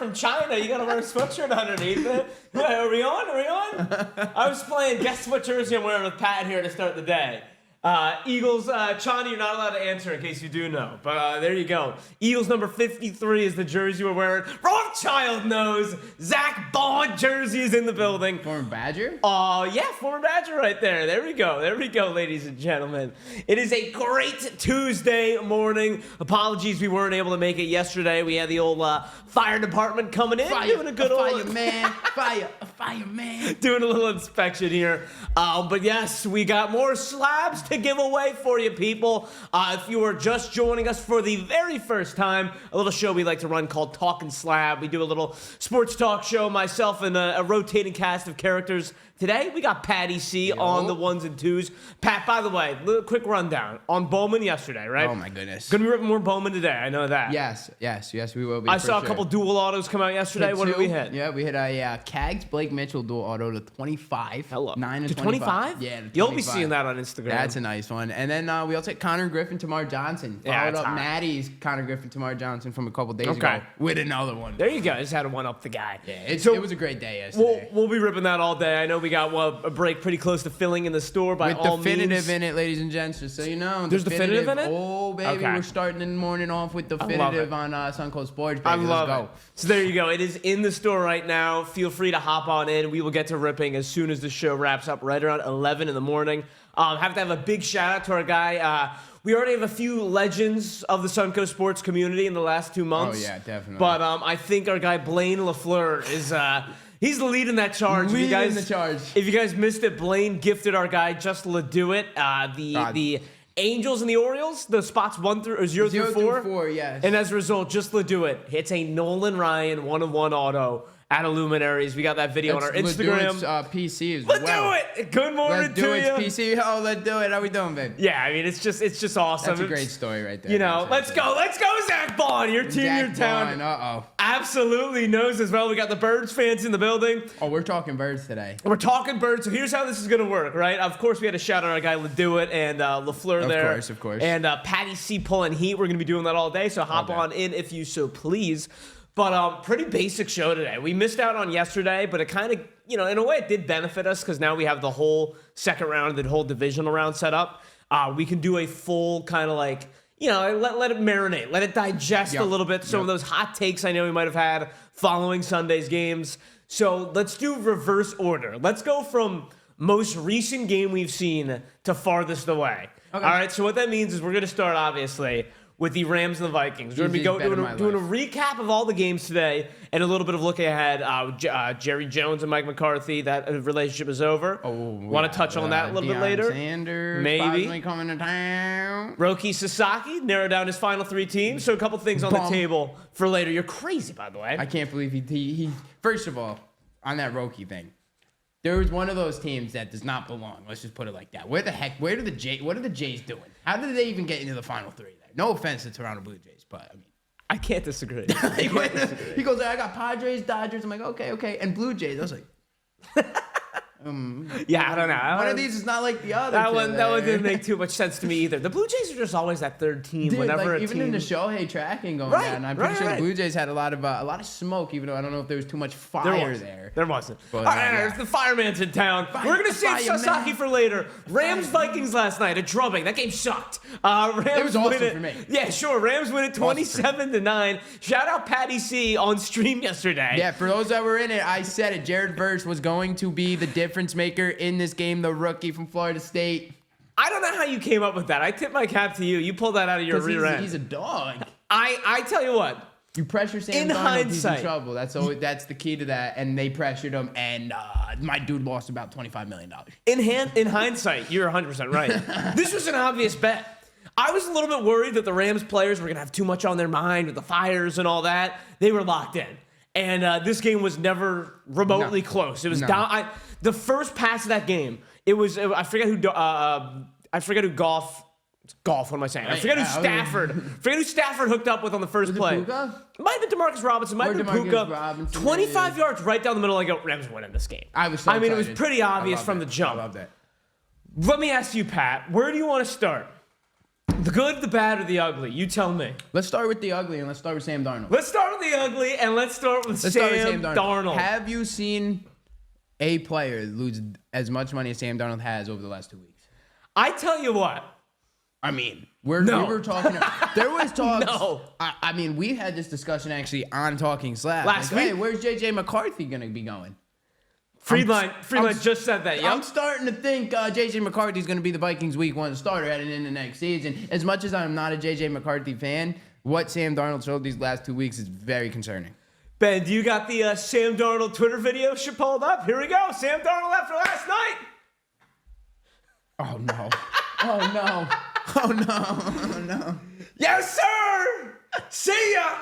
from China. You gotta wear a sweatshirt underneath it. Are we on? I was playing guess what jersey I'm wearing with Pat here to start the day. Eagles, Chani, you're not allowed to answer in case you do know. But there you go. Eagles number 53 is the jersey we're wearing. Rothschild knows. Zach Bond jersey is in the building. Former Badger? Yeah, former Badger right there. There we go, ladies and gentlemen. It is a great Tuesday morning. Apologies we weren't able to make it yesterday. We had the old fire department coming in. Doing a good old... Fireman. Doing a little inspection here. But yes, we got more slabs to give away for you people. If you are just joining us for the very first time, a little show we like to run called Talkin Slab. We do a little sports talk show, myself and a rotating cast of characters. Today, we got Patty C on the ones and twos. Pat, by the way, quick rundown. On Bowman yesterday, right? Oh, my goodness. Gonna be ripping more Bowman today. I know that. Yes, we will be. I saw a couple dual autos come out yesterday. What did we hit? Yeah, we hit a Cags Blake Mitchell dual auto to 25. Hello. 9 and to 25? Yeah, to 25. You'll be seeing that on Instagram. That's a nice one. And then we also hit Connor Griffin, Tamar Johnson. Followed up Maddie's Connor Griffin, Tamar Johnson from a couple days ago with another one. There you go. Just had to one-up the guy. Yeah, it was a great day yesterday. We'll be ripping that all day. I know we got a break pretty close to filling in the store by all means. With definitive in it, ladies and gents, just so you know. There's definitive in it? Oh, baby, we're starting in the morning off with definitive on Sun Cold Sports, baby. Let's go. So there you go. It is in the store right now. Feel free to hop on in. We will get to ripping as soon as the show wraps up right around 11 in the morning. Have to have a big shout out to our guy. We already have a few legends of the Suncoast sports community in the last 2 months. Oh, yeah, definitely. But I think our guy Blaine LaFleur is... He's leading that charge. If you guys missed it, Blaine gifted our guy Just LaDuit the Angels and the Orioles, the spots 0 through 4. Yes. And as a result, Just LaDuit hits a Nolan Ryan 1-of-1 auto at Luminaries. We got that video on our Instagram. PC as well. Let's do it. Good morning to you. Let's do it. PC. Oh, let's do it. How we doing, babe? Yeah, I mean, it's just awesome. That's a great story right there. You know, let's go, Zach Bond. Your team, your town. Uh-oh. Absolutely knows as well. We got the Birds fans in the building. Oh, we're talking Birds today. We're talking Birds. So here's how this is going to work, right? Of course, we had to shout out our guy LaDuit and LaFleur there. Of course. And Patty C pulling heat. We're going to be doing that all day. So hop on in if you so please. But pretty basic show today. We missed out on yesterday, but it kind of, in a way it did benefit us because now we have the whole second round, the whole divisional round set up. We can do a full kind of like, let it marinate, let it digest a little bit. Some of those hot takes I know we might have had following Sunday's games. So let's do reverse order. Let's go from most recent game we've seen to farthest away. Okay. All right, so what that means is we're going to start, obviously, with the Rams and the Vikings. We're going to be doing a recap of all the games today and a little bit of looking ahead. Jerry Jones and Mike McCarthy, that relationship is over. Want to touch on that a little bit later? Sanders maybe. Coming to town. Roki Sasaki narrowed down his final 3 teams. So a couple things on the table for later. You're crazy, by the way. I can't believe he first of all, on that Roki thing, there was one of those teams that does not belong. Let's just put it like that. What are the Jays doing? How did they even get into the final 3 there? No offense to Toronto Blue Jays, but I mean, I can't disagree. He goes, I got Padres, Dodgers. I'm like, okay, and Blue Jays. I was like, yeah, I don't know. One of these is not like the other. That one didn't make too much sense to me either. The Blue Jays are just always that third team. Dude, whenever even in the Shohei tracking going down, I'm pretty sure the Blue Jays had a lot of smoke. Even though I don't know if there was too much fire there. There wasn't. But, all right, the fireman's in town. We're gonna save Sasaki for later. Rams Vikings last night, a drubbing. That game sucked. Rams it was awesome for me. Yeah, sure. Rams win it 27-9. Shout out Patty C on stream yesterday. Yeah, for those that were in it, I said it. Jared Verse was going to be the difference maker in this game, the rookie from Florida State. I don't know how you came up with that. I tip my cap to you. You pulled that out of your rear end. He's a dog. I tell you what. You pressure Sam Darnold, he's in trouble. That's the key to that. And they pressured him, and my dude lost about $25 million. In hindsight, you're 100% right. This was an obvious bet. I was a little bit worried that the Rams players were going to have too much on their mind with the fires and all that. They were locked in. And this game was never remotely close. It was down. The first pass of that game, it was I forget who Goff. What am I saying? I forget who Stafford hooked up with on the first play. Puka? Might have been DeMarcus Robinson. Might have been Puka. 25 yards right down the middle. I go, Rams winning this game. I was so excited. It was pretty obvious from the jump. I love that. Let me ask you, Pat, where do you want to start? The good, the bad, or the ugly? You tell me. Let's start with the ugly and let's start with Sam Darnold. Let's start with the ugly and let's start with Sam Darnold. Have you seen a player lose as much money as Sam Darnold has over the last 2 weeks? I tell you what. I mean, we were talking. There was talks. No. I mean, we had this discussion actually on Talking Slab. Last week. Hey, where's JJ McCarthy going to be going? Friedland just said that. Yep. I'm starting to think JJ McCarthy's going to be the Vikings Week 1 starter heading into next season. As much as I'm not a JJ McCarthy fan, what Sam Darnold showed these last 2 weeks is very concerning. Ben, do you got the Sam Darnold Twitter video pulled up? Here we go. Sam Darnold after last night. Oh, no. Oh, no. Oh, no. Oh, no. Yes, sir. See ya.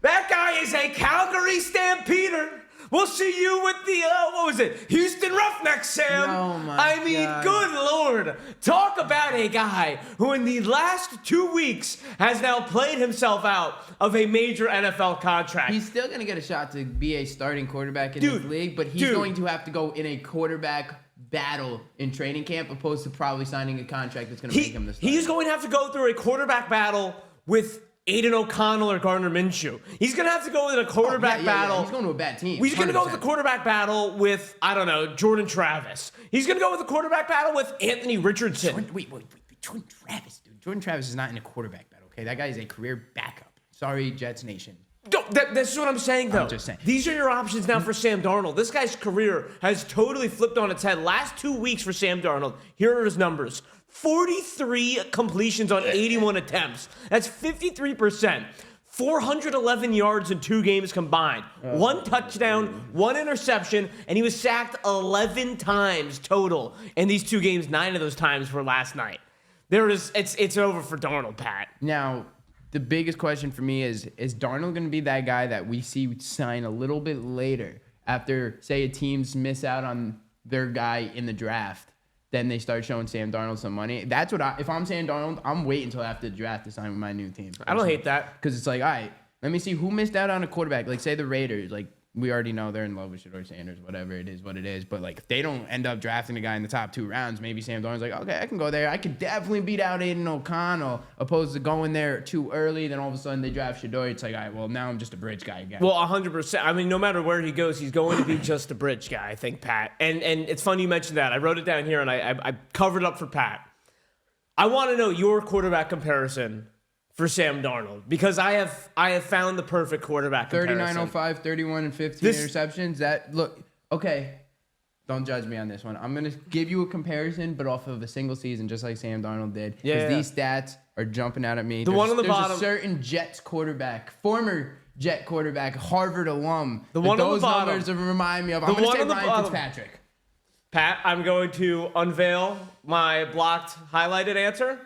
That guy is a Calgary Stampeder. We'll see you with the, what was it? Houston Roughnecks, Sam. Oh, my I mean, God. good Lord. Talk about a guy who in the last 2 weeks has now played himself out of a major NFL contract. He's still going to get a shot to be a starting quarterback in this league, but he's going to have to go in a quarterback battle in training camp opposed to probably signing a contract that's going to make him the starter. He's going to have to go through a quarterback battle with Aiden O'Connell or Gardner Minshew. He's going to have to go in a quarterback battle. Yeah. He's going to a bad team. He's going to go with 100%. a quarterback battle with, I don't know, Jordan Travis. He's going to go with a quarterback battle with Anthony Richardson. Wait. Jordan Travis, dude. Jordan Travis is not in a quarterback battle, okay? That guy is a career backup. Sorry, Jets Nation. No, that's what I'm saying, though. I'm just saying. These are your options now for Sam Darnold. This guy's career has totally flipped on its head. Last 2 weeks for Sam Darnold, here are his numbers. 43 completions on 81 attempts. That's 53%. 411 yards in 2 games combined. 1 touchdown, 1 interception, and he was sacked 11 times total in these 2 games. 9 of those times were last night. It's over for Darnold, Pat. Now, the biggest question for me is Darnold going to be that guy that we see sign a little bit later after, say, a team's miss out on their guy in the draft? Then they start showing Sam Darnold some money. That's what if I'm Sam Darnold, I'm waiting until after the draft to sign with my new team. I don't hate that. Because it's like, all right, let me see who missed out on a quarterback. Like, say the Raiders. Like, we already know they're in love with Shedeur Sanders, whatever it is, what it is. But, like, if they don't end up drafting a guy in the top 2 rounds, maybe Sam Darnold's like, okay, I can go there. I could definitely beat out Aiden O'Connell, opposed to going there too early. Then all of a sudden they draft Shedeur. It's like, all right, well, now I'm just a bridge guy again. Well, 100%. I mean, no matter where he goes, he's going to be just a bridge guy, I think, Pat. And it's funny you mentioned that. I wrote it down here, and I covered up for Pat. I want to know your quarterback comparison for Sam Darnold, because I have found the perfect quarterback comparison. 39.05, 31 and 15 interceptions. Okay, don't judge me on this one. I'm going to give you a comparison, but off of a single season, just like Sam Darnold did. Because these stats are jumping out at me. One on the bottom. There's a certain Jets quarterback, former Jet quarterback, Harvard alum. The one on the bottom. Those numbers remind me of. I'm going to say Ryan Fitzpatrick. Pat, I'm going to unveil my blocked, highlighted answer.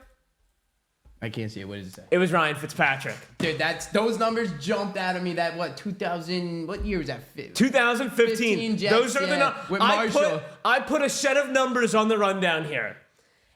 I can't see it. What does it say? It was Ryan Fitzpatrick. Dude, those numbers jumped out of me. That, 2000, what year was that? 2015. Jets, Those are the numbers. With Marshall. I put a set of numbers on the rundown here.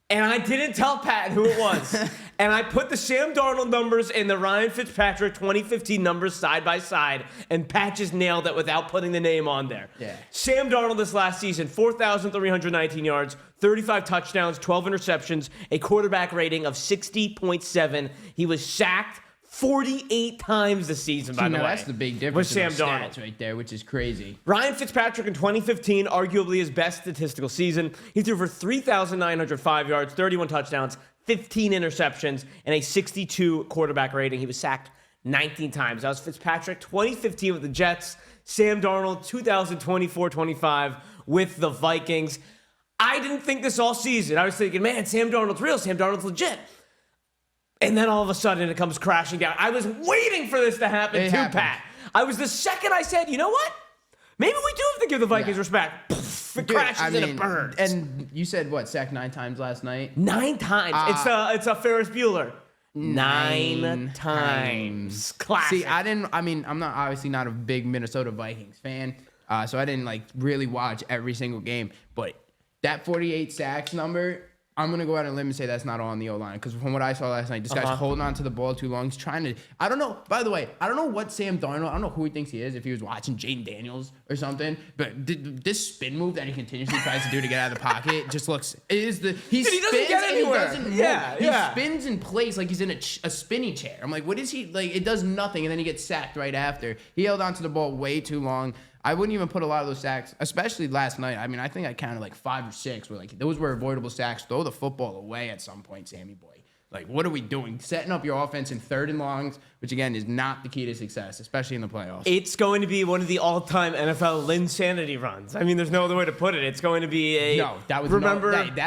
And I didn't tell Pat who it was. And I put the Sam Darnold numbers and the Ryan Fitzpatrick 2015 numbers side by side. And Pat just nailed it without putting the name on there. Yeah. Sam Darnold this last season, 4,319 yards, 35 touchdowns, 12 interceptions, a quarterback rating of 60.7. He was sacked 48 times this season, by the way. That's the big difference with Sam Darnold stats right there, which is crazy. Ryan Fitzpatrick in 2015, arguably his best statistical season. He threw for 3,905 yards, 31 touchdowns, 15 interceptions, and a 62 quarterback rating. He was sacked 19 times. That was Fitzpatrick 2015 with the Jets. Sam Darnold 2024-25 with the Vikings. I didn't think this all season. I was thinking, man, Sam Darnold's real. Sam Darnold's legit. And then all of a sudden it comes crashing down. I was waiting for this to happen Pat. I was the second I said, you know what? Maybe we do have to give the Vikings respect. Poof, it crashes and it burns. And you said what, sacked 9 times last night? 9 times. It's a Ferris Bueller. 9 times. Classic. See, I'm not obviously not a big Minnesota Vikings fan, so I didn't really watch every single game. But that 48 sacks number, I'm going to go out on a limb and say that's not all on the O-line. Because from what I saw last night, this guy's holding on to the ball too long. He's trying to... I don't know. By the way, I don't know what Sam Darnold... I don't know who he thinks he is, if he was watching Jayden Daniels or something. But this spin move that he continuously tries to do to get out of the pocket just looks... It is the... He Dude, he doesn't get anywhere. He doesn't move. Yeah. He spins in place like he's in a spinny chair. I'm like, what is he... Like, it does nothing, and then he gets sacked right after. He held on to the ball way too long. I wouldn't even put a lot of those sacks, especially last night. I mean, I think I counted like 5 or 6 where like those were avoidable sacks. Throw the football away at some point, Sammy boy. Like, what are we doing? Setting up your offense in 3rd and longs, which again is not the key to success, especially in the playoffs. It's going to be one of the all-time NFL Linsanity runs. I mean, there's no other way to put it. It's going to be a... No, that was that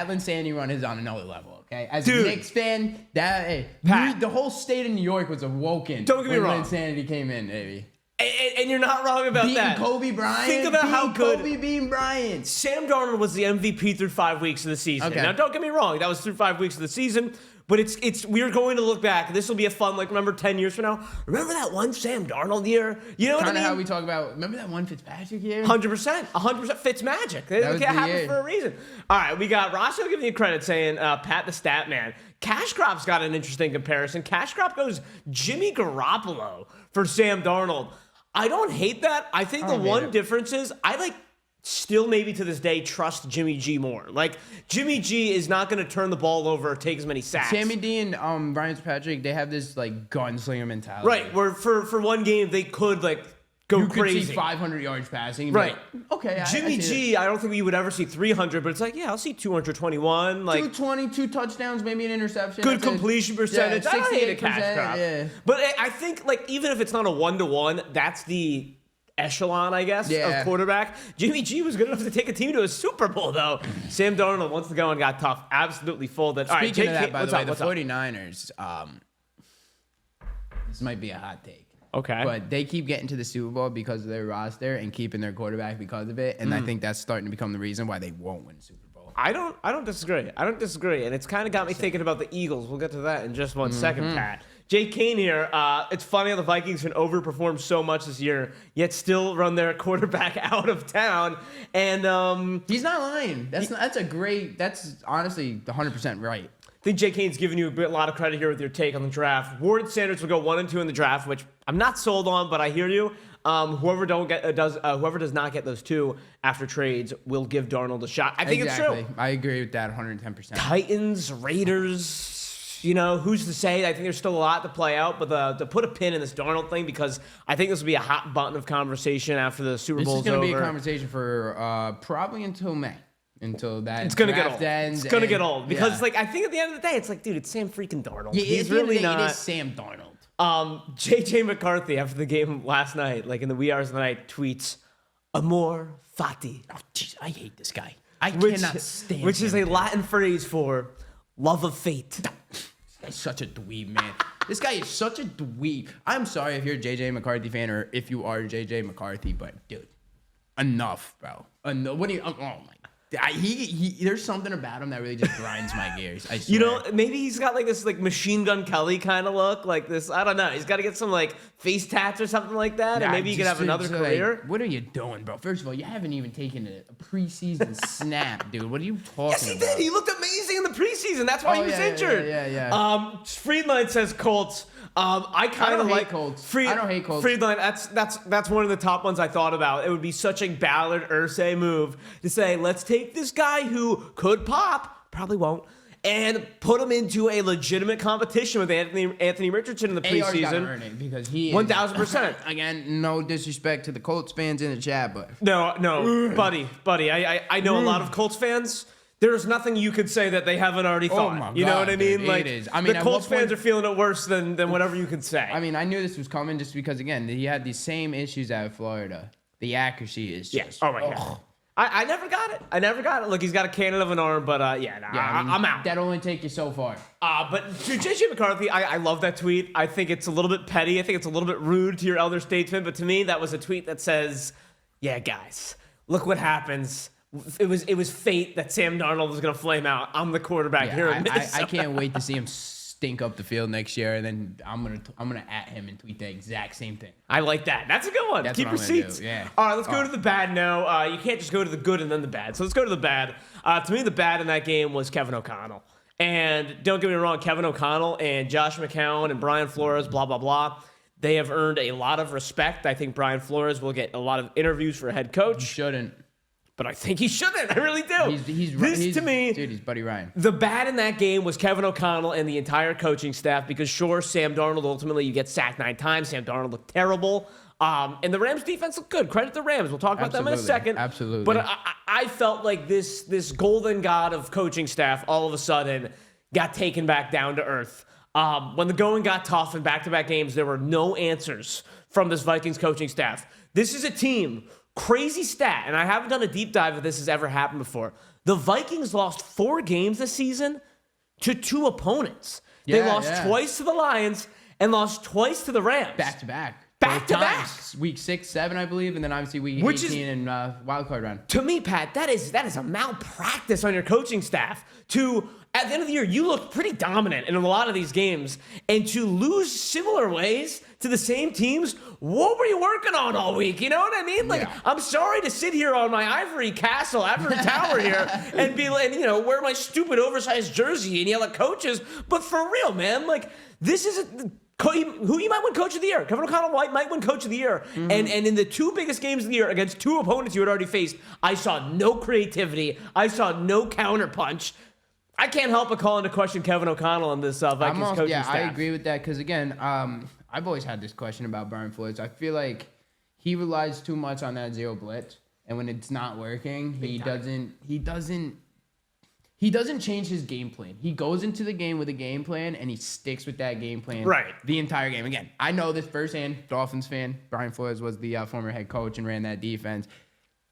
Linsanity run is on another level. Okay, as Dude. a Knicks fan, the whole state of New York was awoken. Don't get me wrong. When Linsanity came in, baby. And you're not wrong about Beating that. Kobe Bryant. Think about how good Kobe beating Bryant. Sam Darnold was the MVP through 5 weeks of the season. Okay. Now, don't get me wrong. That was through 5 weeks of the season. But we're going to look back. This will be a fun, like, remember 10 years from now? Remember that one Sam Darnold year? You know what I mean? Kind of how we talk about, remember that one Fitzpatrick year? 100%. 100% Fitz magic. It was can't the happen year. for a reason. All right, we got Rosso giving you credit saying, Pat the Stat Man. Cash Crop's got an interesting comparison. Cash Crop goes Jimmy Garoppolo for Sam Darnold. I don't hate that. I think the one difference is I still maybe to this day trust Jimmy G more. Like, Jimmy G is not going to turn the ball over or take as many sacks. Sammy D and Brian Fitzpatrick, they have this like gunslinger mentality. Right, where for one game they could go you crazy. You could see 500 yards passing. And right. Like, okay. Jimmy G, I don't think we would ever see 300, but it's like, yeah, I'll see 221. 220, 2 touchdowns, maybe an interception. Good completion percentage. Yeah, I don't hate a Cash Crop. Yeah. But I think, even if it's not a 1-to-1, that's the echelon, I guess, of quarterback. Jimmy G was good enough to take a team to a Super Bowl, though. Sam Darnold, once the going got tough, absolutely folded. Speaking of that, by the way, the what's up? 49ers, this might be a hot take. Okay. But they keep getting to the Super Bowl because of their roster and keeping their quarterback because of it. And I think that's starting to become the reason why they won't win the Super Bowl. I don't disagree. And it's kind of got me thinking about the Eagles. We'll get to that in just 1 second, Pat. Jay Kane here. It's funny how the Vikings can overperform so much this year, yet still run their quarterback out of town. And he's not lying. That's honestly 100% right. I think Jay Kane's giving you a lot of credit here with your take on the draft. Warren Sanders will go 1 and 2 in the draft, which I'm not sold on, but I hear you. Whoever does not get those 2 after trades will give Darnold a shot. I think it's true. I agree with that 110%. Titans, Raiders, who's to say? I think there's still a lot to play out, but to put a pin in this Darnold thing, because I think this will be a hot button of conversation after the Super Bowl's over. This is going to be a conversation for probably until May. Until that it's gonna get old. Ends it's gonna get old because I think at the end of the day, it's like, dude, it's Sam freaking Darnold. Yeah, he's really not. It is Sam Darnold. JJ McCarthy after the game last night, in the wee hours of the night, tweets, "Amor fati." Oh, jeez, I hate this guy. I cannot stand him. Which is a Latin phrase for love of fate. This guy's such a dweeb, man. This guy is such a dweeb. I'm sorry if you're a JJ McCarthy fan or if you are JJ McCarthy, but dude, enough, bro. What do you? Oh my. There's something about him that really just grinds my gears. I swear. Maybe he's got this Machine Gun Kelly kind of look, like this. I don't know. He's got to get some face tats or something like that, and maybe he could have another career. What are you doing, bro? First of all, you haven't even taken a preseason snap, dude. What are you talking about? Yes, he did. He looked amazing in the preseason. That's why he was injured. Yeah. Friedline says Colts. I kind of like Colts. I don't hate Colts. Friedline, that's one of the top ones I thought about. It would be such a Ballard Irsay move to say, let's take this guy who could pop, probably won't, and put him into a legitimate competition with Anthony Richardson in the preseason. AR's gotta earn it because he is 1,000%. Again, no disrespect to the Colts fans in the chat, but no, buddy. I know a lot of Colts fans. There's nothing you could say that they haven't already thought. Oh my God, you know what I mean? Dude, it is. I mean, the Colts fans are feeling it worse than whatever you could say. I mean, I knew this was coming just because, again, he had the same issues out of Florida. The accuracy is just... Oh, my God. I never got it. Look, he's got a cannon of an arm, but I'm out. That'll only take you so far. But to JJ McCarthy, I love that tweet. I think it's a little bit petty. I think it's a little bit rude to your elder statesman. But to me, that was a tweet that says, yeah, guys, look what happens. It was fate that Sam Darnold was going to flame out. I'm the quarterback here in Minnesota. I can't wait to see him stink up the field next year, and then I'm gonna at him and tweet the exact same thing. I like that. That's a good one. That's Keep what I'm receipts. gonna do. Yeah. All right, let's go to the bad now. You can't just go to the good and then the bad. So let's go to the bad. To me, the bad in that game was Kevin O'Connell. And don't get me wrong, Kevin O'Connell and Josh McCown and Brian Flores, blah, blah, blah. They have earned a lot of respect. I think Brian Flores will get a lot of interviews for head coach. He shouldn't. But I think he shouldn't. I really do. He's to me, dude, he's Buddy Ryan. The bad in that game was Kevin O'Connell and the entire coaching staff because, sure, Sam Darnold, ultimately you get sacked 9 times. Sam Darnold looked terrible. And the Rams defense looked good. Credit the Rams. We'll talk about them in a second. Absolutely. But I felt like this golden god of coaching staff all of a sudden got taken back down to earth. When the going got tough in back-to-back games, there were no answers from this Vikings coaching staff. This is a team, crazy stat, and I haven't done a deep dive if this has ever happened before. The Vikings lost 4 games this season to 2 opponents. They lost twice to the Lions and lost twice to the Rams. Back-to-back. Back-to-back. Week 6, 7, I believe, and then obviously week 18 in wildcard round. To me, Pat, that is a malpractice on your coaching staff. At the end of the year, you looked pretty dominant in a lot of these games, and to lose similar ways to the same teams, what were you working on all week? You know what I mean? Like, I'm sorry to sit here on my ivory tower here, and wear my stupid oversized jersey and yell at coaches, but for real, man, like, this isn't who you might win coach of the year. Kevin O'Connell might win coach of the year. Mm-hmm. And in the 2 biggest games of the year against 2 opponents you had already faced, I saw no creativity. I saw no counterpunch. I can't help but call into question Kevin O'Connell and this Vikings coaching staff. I agree with that because, again, I've always had this question about Brian Flores. I feel like he relies too much on that zero blitz, and when it's not working, he doesn't change his game plan. He goes into the game with a game plan, and he sticks with that game plan the entire game. Again, I know this firsthand, Dolphins fan. Brian Flores was the former head coach and ran that defense.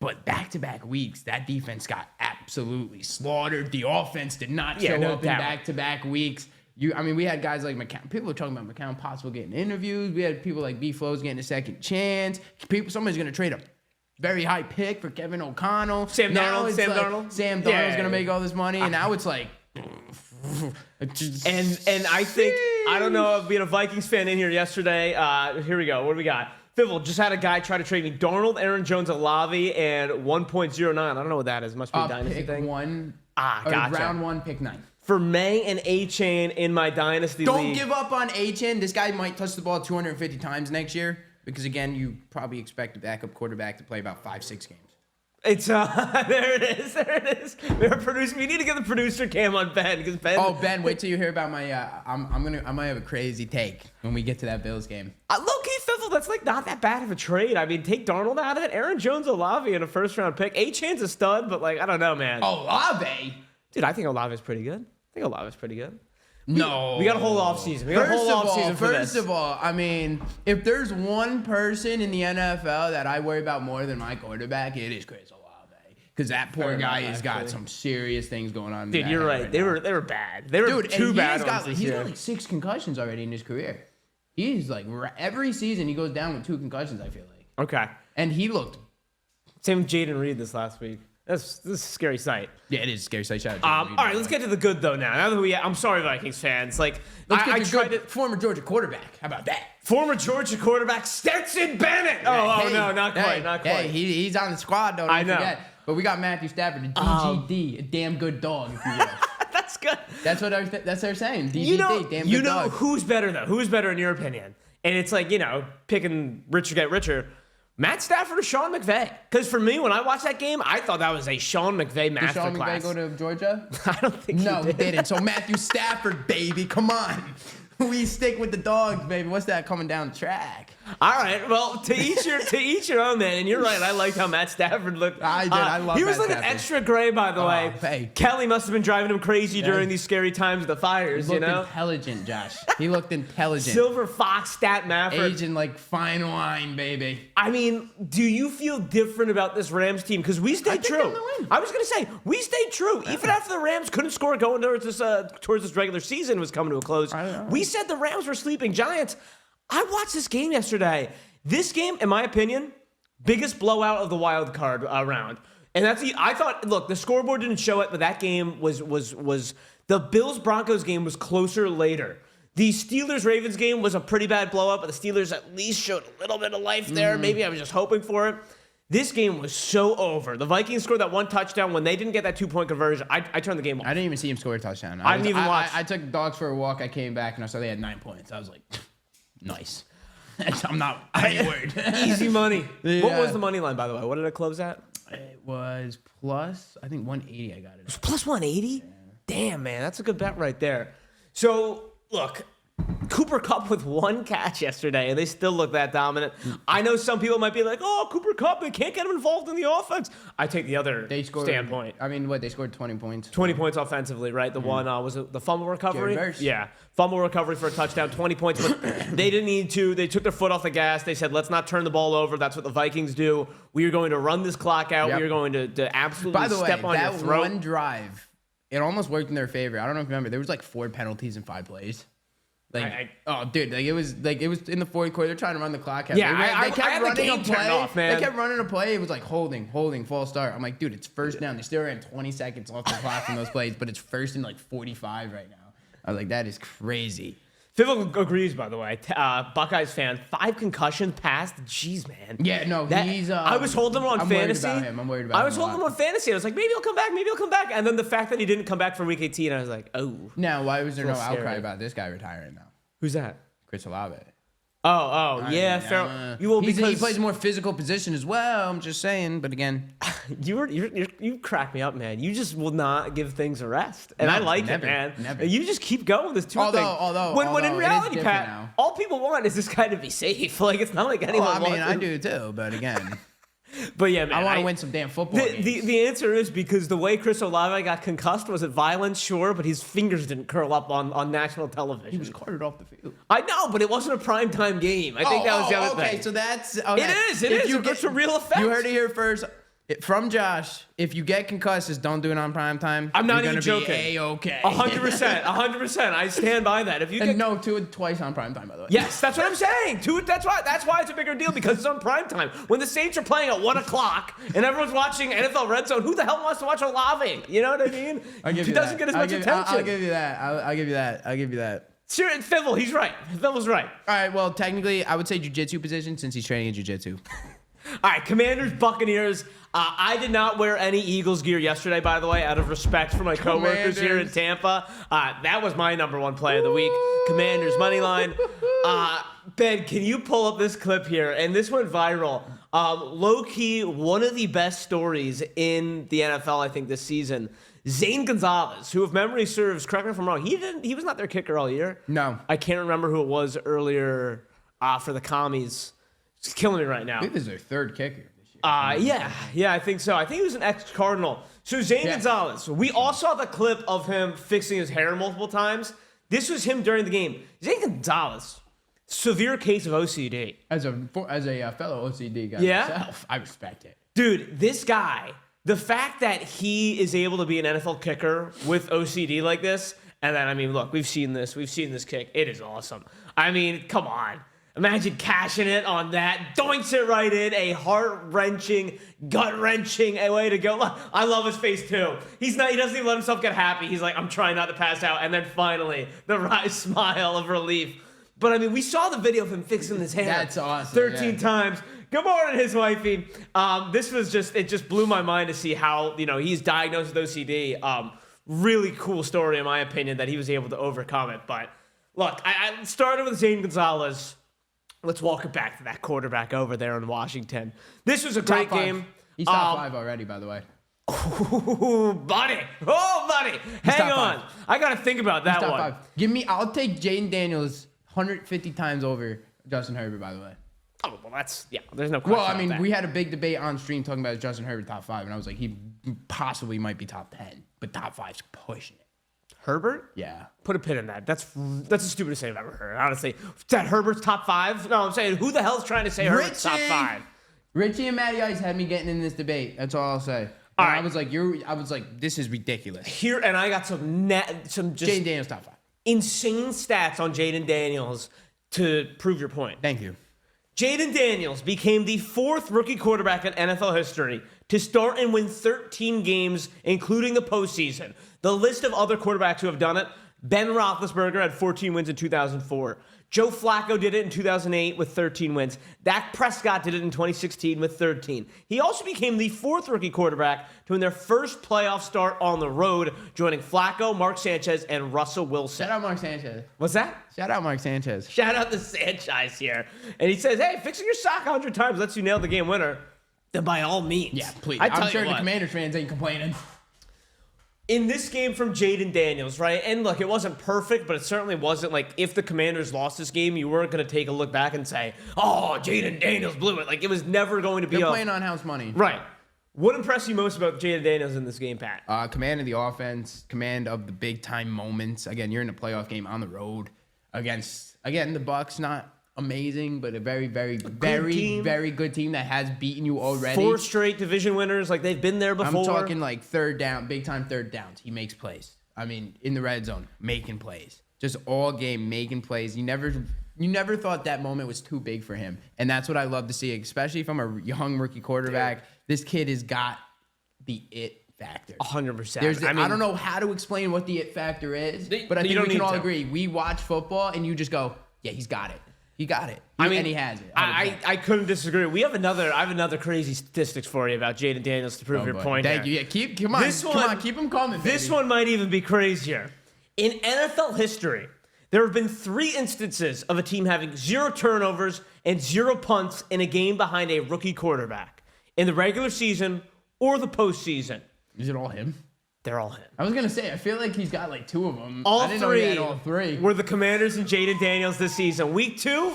But back-to-back weeks, that defense got absolutely slaughtered. The offense did not show up in back-to-back weeks. We had guys like McCown. People were talking about McCown possible getting interviews. We had people like B. Flows getting a second chance. Somebody's going to trade a very high pick for Kevin O'Connell. Sam Darnold's going to make all this money, and now it's like... And I think, I don't know, being a Vikings fan in here yesterday, here we go. What do we got? Fivil just had a guy try to trade me Darnold, Aaron Jones, Olave, and 1.09. I don't know what that is. Must be a dynasty thing. Gotcha. Round 1, pick 9. For May and A-Chain in my dynasty league. Don't give up on A-Chain. This guy might touch the ball 250 times next year because, again, you probably expect a backup quarterback to play about 5-6 games. It's there it is. We need to get the producer cam on Ben because Ben. Oh, Ben, wait till you hear about my. I might have a crazy take when we get to that Bills game. Low-key, Fizzle, that's like not that bad of a trade. I mean, take Darnold out of it. Aaron Jones, Olave, and a first-round pick. A-Chan's a stud, but like I don't know, man. Olave, dude, I think Olave's pretty good. No, we got a whole offseason. We got a whole offseason for this. First of all, I mean, if there's one person in the NFL that I worry about more than my quarterback, it is Chris Olave. Because that poor guy has got some serious things going on. Dude, you're right. They were bad. They were too bad. He's got like 6 concussions already in his career. He's like every season he goes down with 2 concussions. I feel like. Okay. And he looked. Same with Jayden Reed this last week. This is a scary sight. Yeah, it is a scary sight. Shout out to all right, let's get to the good though now. I'm sorry, Vikings fans. Like, let's get to former Georgia quarterback. How about that? Former Georgia quarterback Stetson Bennett. No, not quite. Hey, he's on the squad though. I know. Forget. But we got Matthew Stafford, a DGD, a damn good dog, if you will. That's good. That's what they're saying. DGD, damn good dog. Who's better though? Who's better in your opinion? And it's like, picking richer get richer. Matt Stafford or Sean McVay? Because for me, when I watched that game, I thought that was a Sean McVay masterclass. Did Sean McVay go to Georgia? I don't think he didn't. So Matthew Stafford, baby, come on. We stick with the dogs, baby. What's that coming down the track? All right, well, to each your own, man. And you're right. I liked how Matt Stafford looked. I did. I love. He was looking extra gray, by the way. Hey. Kelly must have been driving him crazy during these scary times of the fires. He looked intelligent, Josh. He looked intelligent. Silver Fox, Stat Mafford, aging like fine wine, baby. I mean, do you feel different about this Rams team? Because we stayed true. I was gonna say we stayed true, even after the Rams couldn't score going towards this regular season was coming to a close. We said the Rams were sleeping giants. I watched this game yesterday. This game, in my opinion, biggest blowout of the wild card round. And I thought, look, the scoreboard didn't show it, but that game was the Bills-Broncos game was closer later. The Steelers-Ravens game was a pretty bad blowout, but the Steelers at least showed a little bit of life there. Maybe I was just hoping for it. This game was so over. The Vikings scored that one touchdown. When they didn't get that 2-point conversion, I turned the game off. I didn't even see him score a touchdown. I didn't even watch. I took the dogs for a walk. I came back and I saw they had 9 points. I was like, nice. I'm not worried. Easy money. Yeah. What was the money line, by the way? What did it close at? It was plus, I think 180 I got it. It was plus 180? Yeah. Damn, man. That's a good bet right there. So, look, Cooper Kupp with one catch yesterday, and they still look that dominant. I know some people might be like, oh, Cooper Kupp, they can't get him involved in the offense. I take the other standpoint. I mean, what, they scored 20 points? 20 points offensively, right? The one, was it the fumble recovery? Yeah, fumble recovery for a touchdown, 20 points. But they didn't need to. They took their foot off the gas. They said, let's not turn the ball over. That's what the Vikings do. We are going to run this clock out. Yep. We are going to absolutely step on your throat. By the way, that one drive, it almost worked in their favor. I don't know if you remember. There was like 4 penalties in 5 plays. Dude, it was in the fourth quarter. They're trying to run the clock out. Yeah, they kept running a play. Off, man. They kept running a play. It was like holding, false start. I'm like, dude, it's first down. They still ran 20 seconds off the clock from those plays, but it's first and like 45 right now. I was like, that is crazy. Fivel agrees, by the way. Buckeyes fan. 5 concussions passed. Jeez, man. Yeah, no, he's. I was holding him on fantasy. I'm worried about him. I was holding him on fantasy. I was like, maybe he'll come back. And then the fact that he didn't come back for week 18, I was like, oh. Now, why was there no outcry about this guy retiring now? Who's that? Chris Olave. Yeah, fair. He plays a more physical position as well. I'm just saying, but again, you crack me up, man. You just will not give things a rest, and I like it, man. Never. You just keep going with this tour thing. When in reality, Pat, all people want is this guy to be safe. Like it's not like anyone. I do too, but again. But yeah, man, I want to win some damn football games. The answer is because the way Chris Olave got concussed, was it violent? Sure, but his fingers didn't curl up on national television. He was carted off the field. I know, but it wasn't a primetime game. I think that was the other thing. Okay, so that's... Okay. It is. It's a real effect. You heard it here first. From Josh, if you get concussed, just don't do it on prime time. I'm not even joking. A-okay. 100%. I stand by that. If you do it twice on prime time, by the way. Yes, that's what I'm saying. That's why it's a bigger deal, because it's on prime time. When the Saints are playing at 1 o'clock and everyone's watching NFL Red Zone, who the hell wants to watch Olave? You know what I mean? He doesn't get as much attention. I'll give you that. I'll give you that. Sure, Fivel, he's right. Fivel's right. All right, well, technically, I would say jiu-jitsu position since he's training in jiu-jitsu. All right, Commanders, Buccaneers. I did not wear any Eagles gear yesterday, by the way, out of respect for my coworkers here in Tampa. That was my number 1 play of the week. Commanders money line. Ben, can you pull up this clip here? And this went viral. Low key, one of the best stories in the NFL, I think, this season. Zane Gonzalez, who, if memory serves, correct me if I'm wrong, he was not their kicker all year. No, I can't remember who it was earlier for the Commies. It's killing me right now. I think this is their 3rd kicker this year. Yeah, I think so. I think he was an ex-Cardinal. So Zane Gonzalez, we all saw the clip of him fixing his hair multiple times. This was him during the game. Zane Gonzalez, severe case of OCD. As a fellow OCD guy myself, I respect it. Dude, this guy, the fact that he is able to be an NFL kicker with OCD like this, and then, I mean, look, we've seen this kick. It is awesome. I mean, come on. Imagine cashing it on that, doinks it right in, a heart-wrenching, gut-wrenching way to go. I love his face too. He doesn't even let himself get happy. He's like, I'm trying not to pass out. And then finally, the wry smile of relief. But I mean, we saw the video of him fixing his hair. That's awesome. 13 times. Good morning, his wifey. This was it just blew my mind to see how, he's diagnosed with OCD. Really cool story, in my opinion, that he was able to overcome it. But look, I started with Zane Gonzalez. Let's walk it back to that quarterback over there in Washington. This was a great game. He's top 5 already, by the way. Oh, buddy. Hang on. I got to think about that one. Top 5. I'll take Jayden Daniels 150 times over Justin Herbert, by the way. Oh, well, there's no question. Well, I mean, we had a big debate on stream talking about Justin Herbert top 5, and I was like, he possibly might be top 10, but top 5's pushing it. Herbert? Yeah. Put a pin in that. That's the stupidest thing I've ever heard, honestly. That Herbert's top 5? No, I'm saying, who the hell's trying to say Herbert's top 5? Richie and Matty Ice had me getting in this debate. That's all I'll say. All right. I was like, this is ridiculous. Here, and I got some just Jayden Daniels top 5. Insane stats on Jayden Daniels to prove your point. Thank you. Jayden Daniels became the 4th rookie quarterback in NFL history to start and win 13 games, including the postseason. The list of other quarterbacks who have done it, Ben Roethlisberger had 14 wins in 2004. Joe Flacco did it in 2008 with 13 wins. Dak Prescott did it in 2016 with 13. He also became the 4th rookie quarterback to win their first playoff start on the road, joining Flacco, Mark Sanchez, and Russell Wilson. Shout out Mark Sanchez. What's that? Shout out Mark Sanchez. Shout out to Sanchez here. And he says, hey, fixing your sock 100 times lets you nail the game winner. Then by all means. Yeah, please. I'm sure the Commanders fans ain't complaining. In this game from Jayden Daniels, right? And look, it wasn't perfect, but it certainly wasn't like if the Commanders lost this game, you weren't going to take a look back and say, oh, Jayden Daniels blew it. Like, it was never going to be They're playing on house money. Right. What impressed you most about Jayden Daniels in this game, Pat? Command of the offense, command of the big-time moments. Again, you're in a playoff game on the road against, again, the Bucs, not amazing, but a very, very good team that has beaten you already. 4 straight division winners. Like, they've been there before. I'm talking like third down, big-time third downs. He makes plays. I mean, in the red zone, making plays. Just all game making plays. You never thought that moment was too big for him. And that's what I love to see, especially from a young rookie quarterback. Dude. This kid has got the it factor. 100%. I don't know how to explain what the it factor is, but I think we can all agree. We watch football and you just go, yeah, he's got it. He got it. And he has it. I couldn't disagree. I have another crazy statistics for you about Jayden Daniels to prove your point. Thank you. Yeah, come on, keep him coming. Baby. This one might even be crazier. In NFL history, there have been 3 instances of a team having 0 turnovers and 0 punts in a game behind a rookie quarterback in the regular season or the postseason. Is it all him? They're all him. I was gonna say, I feel like he's got like 2 of them. All I didn't know he had all 3. Were the Commanders and Jayden Daniels this season. Week 2,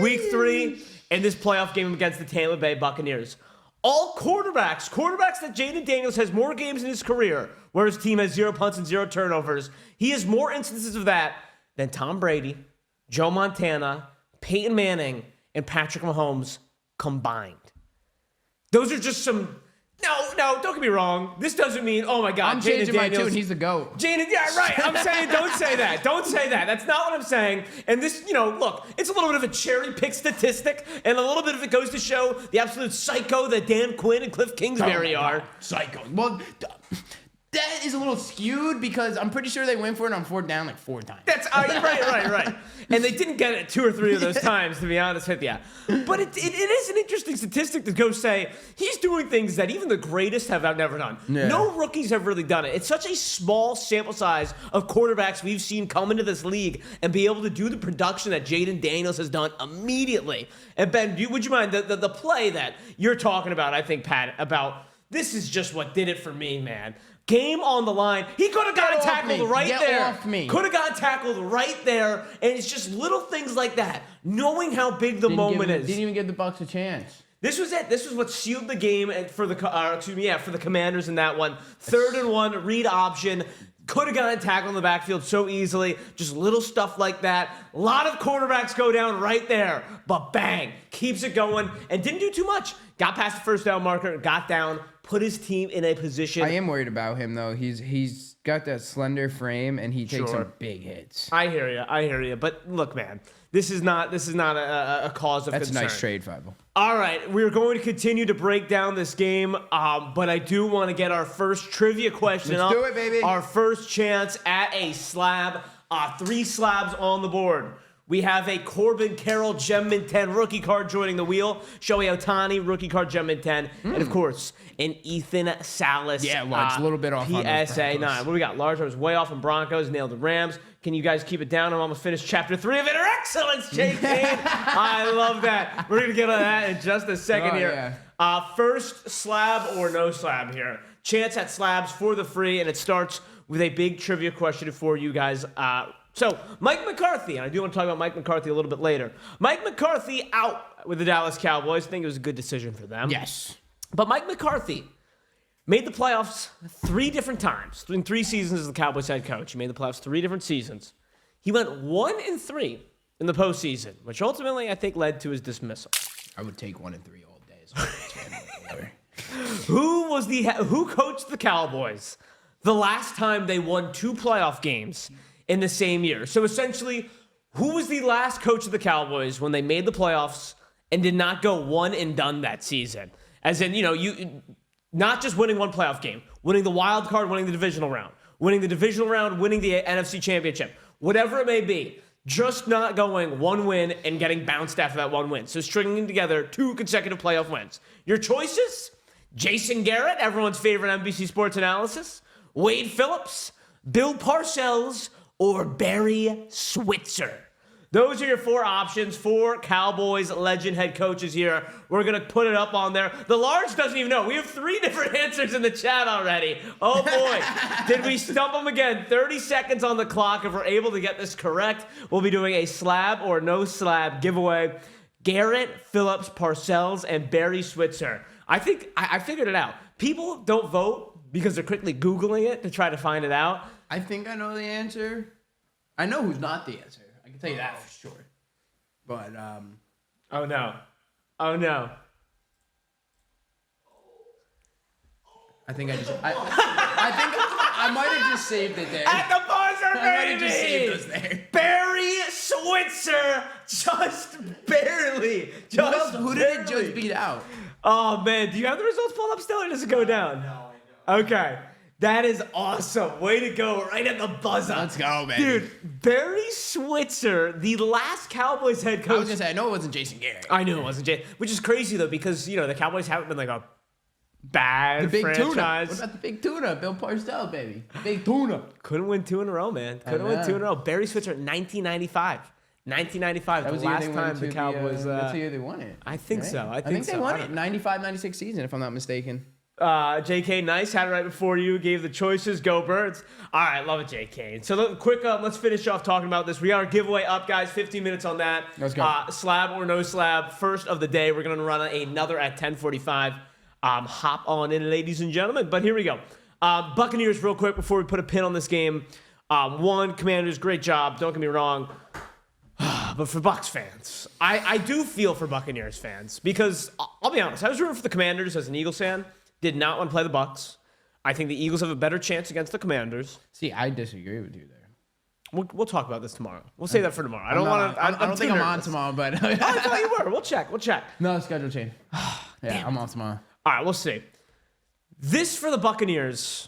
Week 3, and this playoff game against the Tampa Bay Buccaneers. All quarterbacks that Jayden Daniels has more games in his career, where his team has 0 punts and 0 turnovers. He has more instances of that than Tom Brady, Joe Montana, Peyton Manning, and Patrick Mahomes combined. Those are just some... No, don't get me wrong. This doesn't mean, oh my God, I'm Jayden changing Daniels. my tune. He's the GOAT. Jayden, yeah, right. I'm saying don't say that. Don't say that. That's not what I'm saying. And this, look, it's a little bit of a cherry pick statistic, and a little bit of it goes to show the absolute psycho that Dan Quinn and Cliff Kingsbury are. Psycho. Well, that is a little skewed because I'm pretty sure they went for it on 4th down like 4 times. That's right. And they didn't get it 2 or 3 of those times, to be honest with you. But it is an interesting statistic to go say he's doing things that even the greatest have never done. Yeah. No rookies have really done it. It's such a small sample size of quarterbacks we've seen come into this league and be able to do the production that Jayden Daniels has done immediately. And Ben, would you mind the play that you're talking about, I think, Pat, about this is just what did it for me, man. Game on the line. He could have gotten tackled right there. Get off me. Could have gotten tackled right there. And it's just little things like that. Knowing how big the moment is. Didn't even give the Bucs a chance. This was it. This was what sealed the game for the for the Commanders in that one. 3rd and 1, read option. Could have gotten tackled in the backfield so easily. Just little stuff like that. A lot of quarterbacks go down right there. But bang, keeps it going and didn't do too much. Got past the 1st down marker, got down, put his team in a position. I am worried about him though. He's got that slender frame and he takes some big hits. I hear you. But look, man, this is not a cause of concern. That's a nice trade, Fivel. All right, we're going to continue to break down this game, but I do want to get our first trivia question up. Let's do it, baby. Our first chance at a slab. 3 slabs on the board. We have a Corbin Carroll Gem Mint 10 rookie card joining the wheel. Shohei Ohtani rookie card Gem Mint 10. And of course, an Ethan Salas. Yeah, large, a little bit off on those PSA 9. What do we got? Large, I was way off on Broncos, nailed the Rams. Can you guys keep it down? I'm almost finished chapter 3 of Inner Excellence, JP. I love that. We're going to get on that in just a second here. Yeah. First slab or no slab here. Chance at slabs for the free, and it starts with a big trivia question for you guys. So, Mike McCarthy, and I do want to talk about Mike McCarthy a little bit later. Mike McCarthy out with the Dallas Cowboys. I think it was a good decision for them. Yes. But Mike McCarthy made the playoffs 3 different times. In 3 seasons as the Cowboys head coach. He made the playoffs 3 different seasons. He went 1-3 in the postseason, which ultimately I think led to his dismissal. I would take 1-3 all day. Who coached the Cowboys the last time they won 2 playoff games in the same year? So essentially, who was the last coach of the Cowboys when they made the playoffs and did not go one and done that season? As in, you not just winning 1 playoff game, winning the wild card, winning the divisional round, winning the divisional round, winning the NFC Championship, whatever it may be. Just not going one win and getting bounced after that one win. So stringing together 2 consecutive playoff wins. Your choices? Jason Garrett, everyone's favorite NBC Sports analysis. Wade Phillips, Bill Parcells, or Barry Switzer. Those are your 4 options, 4 Cowboys legend head coaches here. We're going to put it up on there. The large doesn't even know. We have 3 different answers in the chat already. Oh, boy. Did we stump them again? 30 seconds on the clock. If we're able to get this correct, we'll be doing a slab or no slab giveaway. Garrett, Phillips, Parcells, and Barry Switzer. I think I figured it out. People don't vote because they're quickly Googling it to try to find it out. I think I know the answer. I know who's not the answer. I can tell you that for sure. But, Oh, no. Oh, no. I think I think I might have just saved it there. At the buzzer, I might have baby! just saved us there. Barry Switzer, just barely. Who did it just beat out? Oh, man. Do you have the results pulled up still, or does it go down? No, I don't. Okay. That is awesome. Way to go. Right at the buzzer. Let's go, baby. Dude, Barry Switzer, the last Cowboys head coach. I was going to say, I know it wasn't Jason Garrett. I knew it wasn't Jay. Which is crazy, though, because, the Cowboys haven't been like a bad The big tuna. franchise. What about the big tuna? Bill Parcells, baby. Big tuna. Couldn't win 2 in a row, man. Couldn't win 2 in a row. Barry Switzer, 1995. 1995, That was the the year last they time went the to Cowboys. that's the year they won it. I think right? so. I I think think so. they won I it. don't- 95-96 season, if I'm not mistaken. JK, nice. Had it right before you. Gave the choices. Go Birds. All right, love it, JK. So let's finish off talking about this. We got our giveaway up, guys. 15 minutes on that. Let's go. Slab or no slab. First of the day. We're going to run another at 10:45. Hop on in, ladies and gentlemen. But here we go. Buccaneers, real quick, before we put a pin on this game. Commanders, great job. Don't get me wrong. But for Bucs fans, I do feel for Buccaneers fans because I'll be honest, I was rooting for the Commanders as an Eagles fan. Did not want to play the Bucs. I think the Eagles have a better chance against the Commanders. See, I disagree with you there. We'll talk about this tomorrow. We'll save that for tomorrow. I don't want to. I don't think I'm on tomorrow, but I thought you were. We'll check. no schedule change. Yeah, I'm on tomorrow. All right, we'll see. This for the Buccaneers,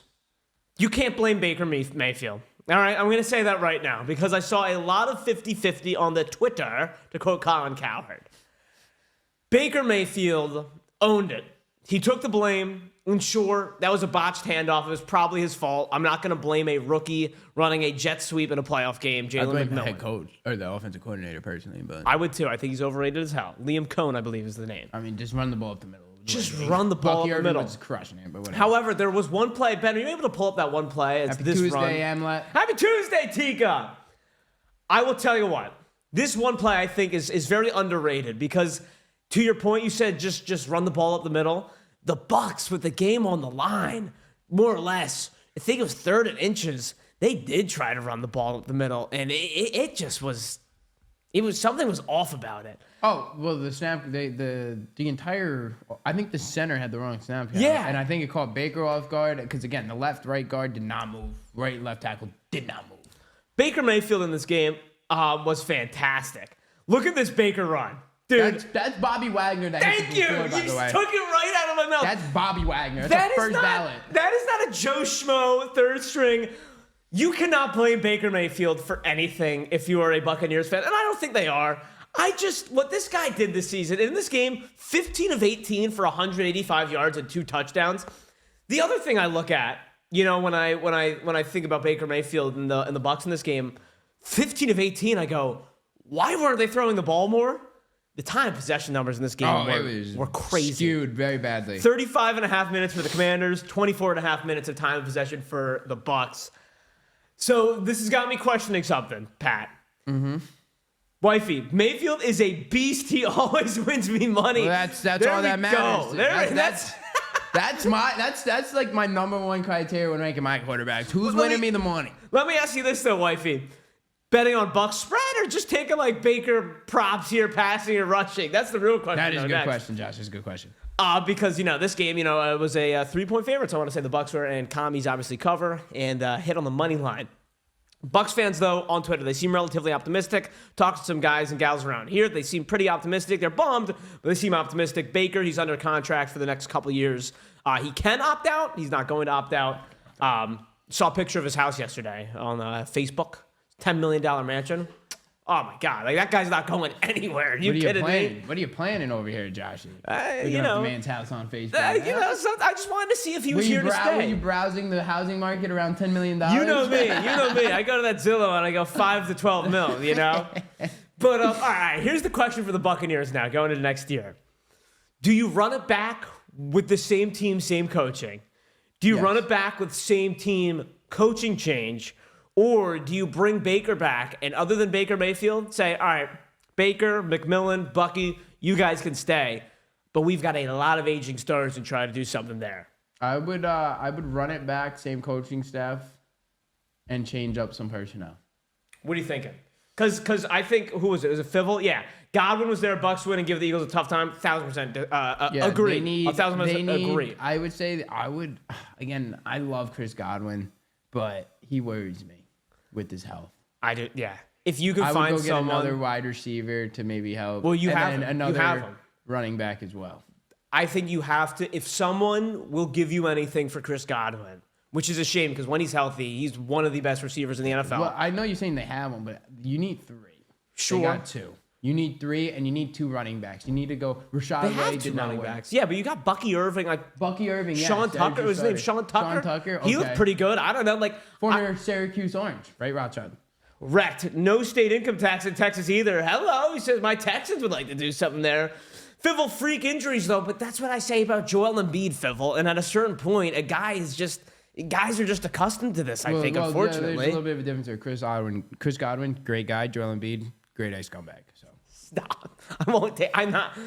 you can't blame Baker Mayfield. All right, I'm going to say that right now because I saw a lot of 50-50 on the Twitter, to quote Colin Cowherd. Baker Mayfield owned it. He took the blame, and sure, that was a botched handoff. It was probably his fault. I'm not going to blame a rookie running a jet sweep in a playoff game, I Jalen blame the McMillan. head coach or the offensive coordinator personally, but I would too. I think he's overrated as hell. Liam Cohn, I believe, is the name. I mean, just run the ball up the middle. Just run the ball up the middle. Was crushing it, but whatever. However, there was one play. Ben, are you able to pull up that one play? It's Happy this Tuesday, run. Amlet. Happy Tuesday, Tika. I will tell you what. This one play, I think, is very underrated because, to your point, you said just run the ball up the middle. The Bucs, with the game on the line, more or less, I think it was 3rd and inches. They did try to run the ball up the middle, and it just was. It was something was off about it. Oh, well, the snap, the entire, I think the center had the wrong snap count. Yeah. And I think it caught Baker off guard because, again, the right guard did not move. Right, left tackle did not move. Baker Mayfield in this game was fantastic. Look at this Baker run. Dude. That's Bobby Wagner. Thank you. Before, by You the way. took it right out of my mouth. That's Bobby Wagner. That's That a is first not, ballot. That is not a Joe Schmo 3rd string. You cannot blame Baker Mayfield for anything if you are a Buccaneers fan, and I don't think they are. What this guy did this season, in this game, 15 of 18 for 185 yards and 2 touchdowns. The other thing I look at, when I think about Baker Mayfield and the Bucs in this game, 15 of 18, I go, why weren't they throwing the ball more? The time possession numbers in this game were crazy. Skewed very badly. 35 and a half minutes for the Commanders, 24 and a half minutes of time of possession for the Bucs. So this has got me questioning something, Pat. Mm-hmm. Wifey, Mayfield is a beast. He always wins me money. Well, that's There all we that matters. go. That's That's like my number one criteria when making my quarterbacks. Who's winning me the money? Let me ask you this though, Wifey. Betting on Bucs spread or just taking like Baker props here, passing or rushing? That's the real question. That is a good next. question, Josh. That's a good question. Because, this game, it was a 3-point favorite. So I want to say the Bucs were, and commies obviously cover and hit on the money line. Bucs fans, though, on Twitter, they seem relatively optimistic. Talked to some guys and gals around here. They seem pretty optimistic. They're bummed, but they seem optimistic. Baker, he's under contract for the next couple of years. He can opt out. He's not going to opt out. Saw a picture of his house yesterday on Facebook. $10 million mansion. Oh my God! Like that guy's not going anywhere. Are you kidding me? What are you planning over here, Josh? You know, the man's house on Facebook. I just wanted to see if he was here to stay. Were you browsing the housing market around $10 million? You know me. I go to that Zillow and I go 5 to 12 mil. You know. But all right, here's the question for the Buccaneers now going into next year. Do you run it back with the same team, same coaching? Do you run it back with same team, coaching change? Or do you bring Baker back and other than Baker Mayfield, say, all right, Baker, McMillan, Bucky, you guys can stay, but we've got a lot of aging stars and try to do something there? I would run it back, same coaching staff, and change up some personnel. What are you thinking? Because I think, who was it? Was it Fivell? Yeah. Godwin was there, Bucks win and give the Eagles a tough time. 1,000% agree. 1,000% agree. I would say again, I love Chris Godwin, but he worries me with his health. I do, yeah. If you could I find would go get someone, another wide receiver to maybe help. Well, you have and him. another You have him. running back as well. I think you have to, if someone will give you anything for Chris Godwin, which is a shame because when he's healthy, he's one of the best receivers in the NFL. Well, I know you're saying they have one, but you need 3. Sure. They got 2. You need 3, and you need 2 running backs. You need to go. Rashad They Ray have did 2 not running work. backs. Yeah, but you got Bucky Irving, Bucky Irving, yes. Sean Tucker. Was his name Sean Tucker? Sean Tucker. He looked okay. pretty good. I don't know, like Former Syracuse Orange, right, Rothschild? wrecked. No state income tax in Texas either. Hello, he says my Texans would like to do something there. Fivell freak injuries though, but that's what I say about Joel Embiid, Fivell. And at a certain point, guys are just accustomed to this. I think, unfortunately. Yeah, there's a little bit of a difference there. Chris Godwin, great guy. Joel Embiid, great ice scumbag. So. Stop. I won't take. I'm not.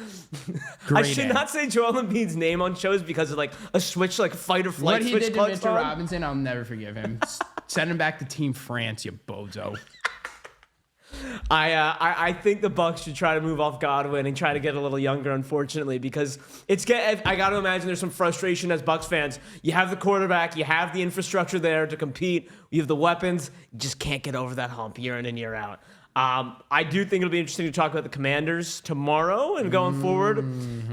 I should not say Joel Embiid's name on shows because of like a switch, like fight or flight. What he switch did to clicks Mr. on. Robinson, I'll never forgive him. Send him back to Team France, you bozo. I think the Bucs should try to move off Godwin and try to get a little younger, unfortunately, because I got to imagine there's some frustration as Bucs fans. You have the quarterback, you have the infrastructure there to compete, you have the weapons, you just can't get over that hump year in and year out. I do think it'll be interesting to talk about the Commanders tomorrow and going forward.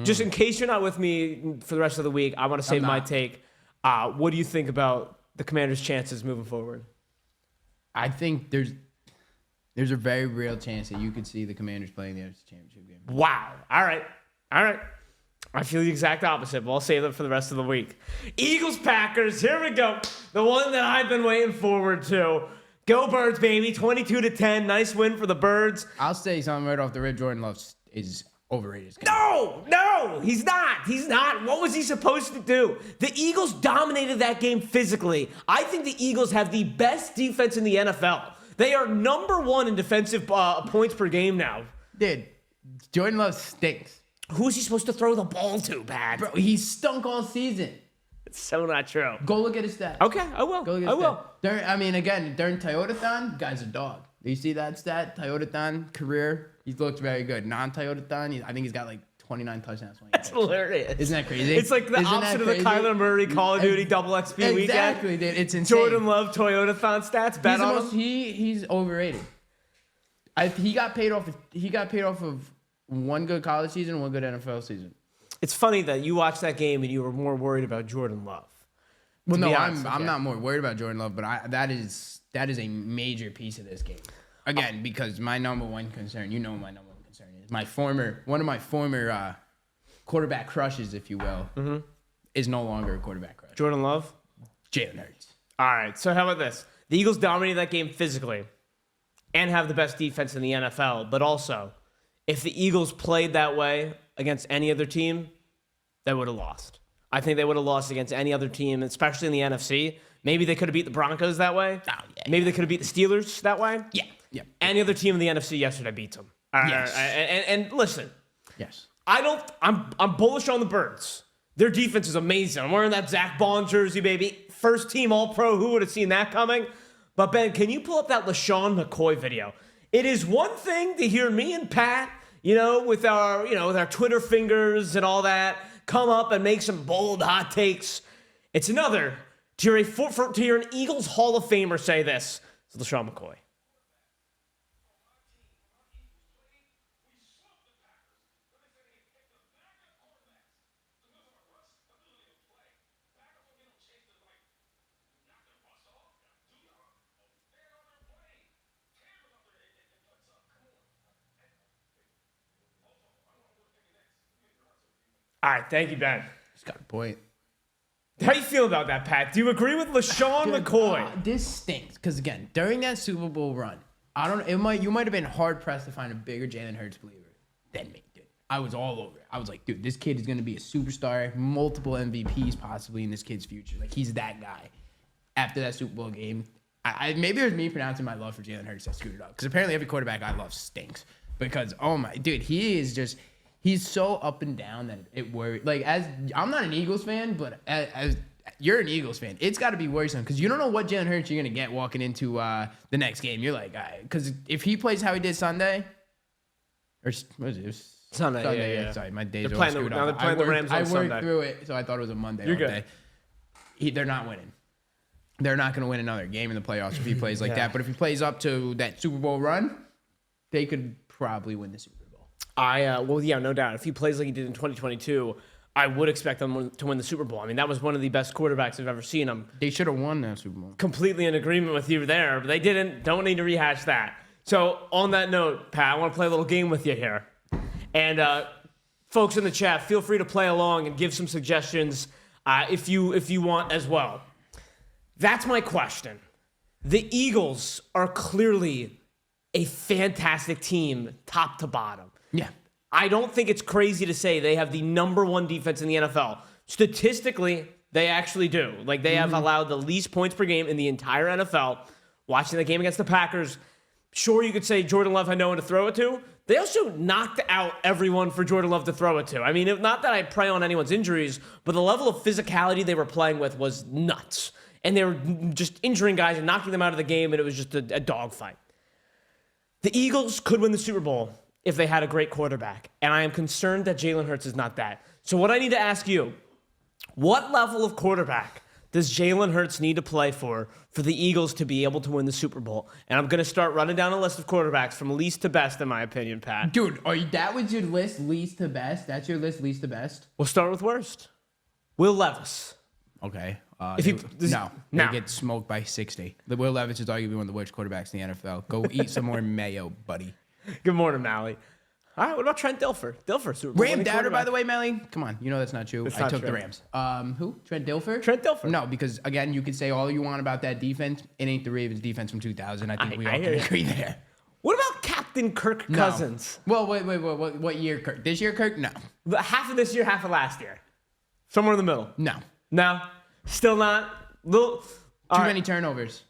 Just in case you're not with me for the rest of the week, I want to save my take. What do you think about the Commanders' chances moving forward? I think there's a very real chance that you could see the Commanders playing the NFC Championship game. Wow. All right. I feel the exact opposite, but I'll save them for the rest of the week. Eagles-Packers, here we go. The one that I've been waiting forward to. Go Birds, baby. 22-10. Nice win for the Birds. I'll say something right off the rip. Jordan Love is overrated. No, he's not. He's not. What was he supposed to do? The Eagles dominated that game physically. I think the Eagles have the best defense in the NFL. They are number 1 in defensive points per game now. Dude, Jordan Love stinks. Who's he supposed to throw the ball to, Pat? Bro, he stunk all season. It's so not true. Go look at his stats. Okay, I will. Go look at his stats. During Toyotathon, guy's a dog. Do you see that stat? Toyotathon career, he's looked very good. Non-Toyotathon, I think he's got like 29 touchdowns. That's hilarious. Isn't that crazy? It's like the opposite of the Kyler Murray Call of Duty double XP weekend. Exactly, dude. It's insane. Jordan Love Toyotathon stats. Bet on him. He's overrated. He got paid off of one good college season, one good NFL season. It's funny that you watched that game and you were more worried about Jordan Love. Well, no, I'm not more worried about Jordan Love, but that is a major piece of this game. Again, because my number one concern, you know what my number one concern is. One of my former quarterback crushes, if you will, is no longer a quarterback crush. Jordan Love? Jalen Hurts. All right, so how about this? The Eagles dominated that game physically and have the best defense in the NFL, but also, if the Eagles played that way against any other team, they would have lost. I think they would have lost against any other team, especially in the NFC. Maybe they could have beat the Broncos that way. Oh, yeah. Maybe they could have beat the Steelers that way. Yeah. Any other team in the NFC yesterday beats them. Yes. And listen. Yes. I'm bullish on the Birds. Their defense is amazing. I'm wearing that Zach Bond jersey, baby. First team All-Pro. Who would have seen that coming? But Ben, can you pull up that LaShawn McCoy video? It is one thing to hear me and Pat, with our Twitter fingers and all that, come up and make some bold hot takes. It's another to hear an Eagles Hall of Famer say this. It's LaShawn McCoy. All right, thank you, Ben. He's got a point. How you feel about that, Pat? Do you agree with LaShawn McCoy? This stinks because again, during that Super Bowl run, you might have been hard pressed to find a bigger Jalen Hurts believer than me, dude. I was all over it. I was like, dude, this kid is gonna be a superstar, multiple MVPs possibly in this kid's future. Like he's that guy. After that Super Bowl game, maybe it was me pronouncing my love for Jalen Hurts that screwed it up. Because apparently every quarterback I love stinks. Because dude, he's so up and down that it worries. Like I'm not an Eagles fan, but as you're an Eagles fan, it's got to be worrisome because you don't know what Jalen Hurts you're gonna get walking into the next game. You're like, because if he plays how he did Sunday, or what was it? It was Sunday, yeah. Sorry, my days They're are playing screwed now up. they're playing the Rams on Sunday. I worked through it, so I thought it was a Monday. You're all good. Day. They're not winning. They're not going to win another game in the playoffs if he plays like that. But if he plays up to that Super Bowl run, they could probably win the Super Bowl. No doubt. If he plays like he did in 2022, I would expect them to win the Super Bowl. I mean, that was one of the best quarterbacks I've ever seen. I'm They should have won that Super Bowl. completely in agreement with you there, but they didn't. Don't need to rehash that. So on that note, Pat, I want to play a little game with you here. And folks in the chat, feel free to play along and give some suggestions if you want as well. That's my question. The Eagles are clearly a fantastic team, top to bottom. Yeah. I don't think it's crazy to say they have the number one defense in the NFL. Statistically, they actually do. Like, they have allowed the least points per game in the entire NFL. Watching the game against the Packers, sure, you could say Jordan Love had no one to throw it to. They also knocked out everyone for Jordan Love to throw it to. I mean, not that I prey on anyone's injuries, but the level of physicality they were playing with was nuts. And they were just injuring guys and knocking them out of the game, and it was just a dogfight. The Eagles could win the Super Bowl if they had a great quarterback, and I am concerned that Jalen Hurts is not that. So what I need to ask you, what level of quarterback does Jalen Hurts need to play for the Eagles to be able to win the Super Bowl? And I'm going to start running down a list of quarterbacks from least to best, in my opinion, Pat. Dude, that was your list, least to best? That's your list, least to best? We'll start with worst. Will Levis. Okay. They get smoked by 60. The Will Levis is arguably one of the worst quarterbacks in the NFL. Go eat some more mayo, buddy. Good morning, Mally. All right, what about Trent Dilfer? Dilfer, Super Bowl Ram doubter, by the way, Mally. Come on, you know that's not true. I took the Rams. Who? Trent Dilfer? Trent Dilfer. No, because again, you could say all you want about that defense. It ain't the Ravens defense from 2000. I think we all can agree there. What about Captain Kirk Cousins? Well, wait. What year, Kirk? This year, Kirk? No. Half of this year, half of last year. Somewhere in the middle. No. Still not. Too many turnovers.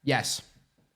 Yes.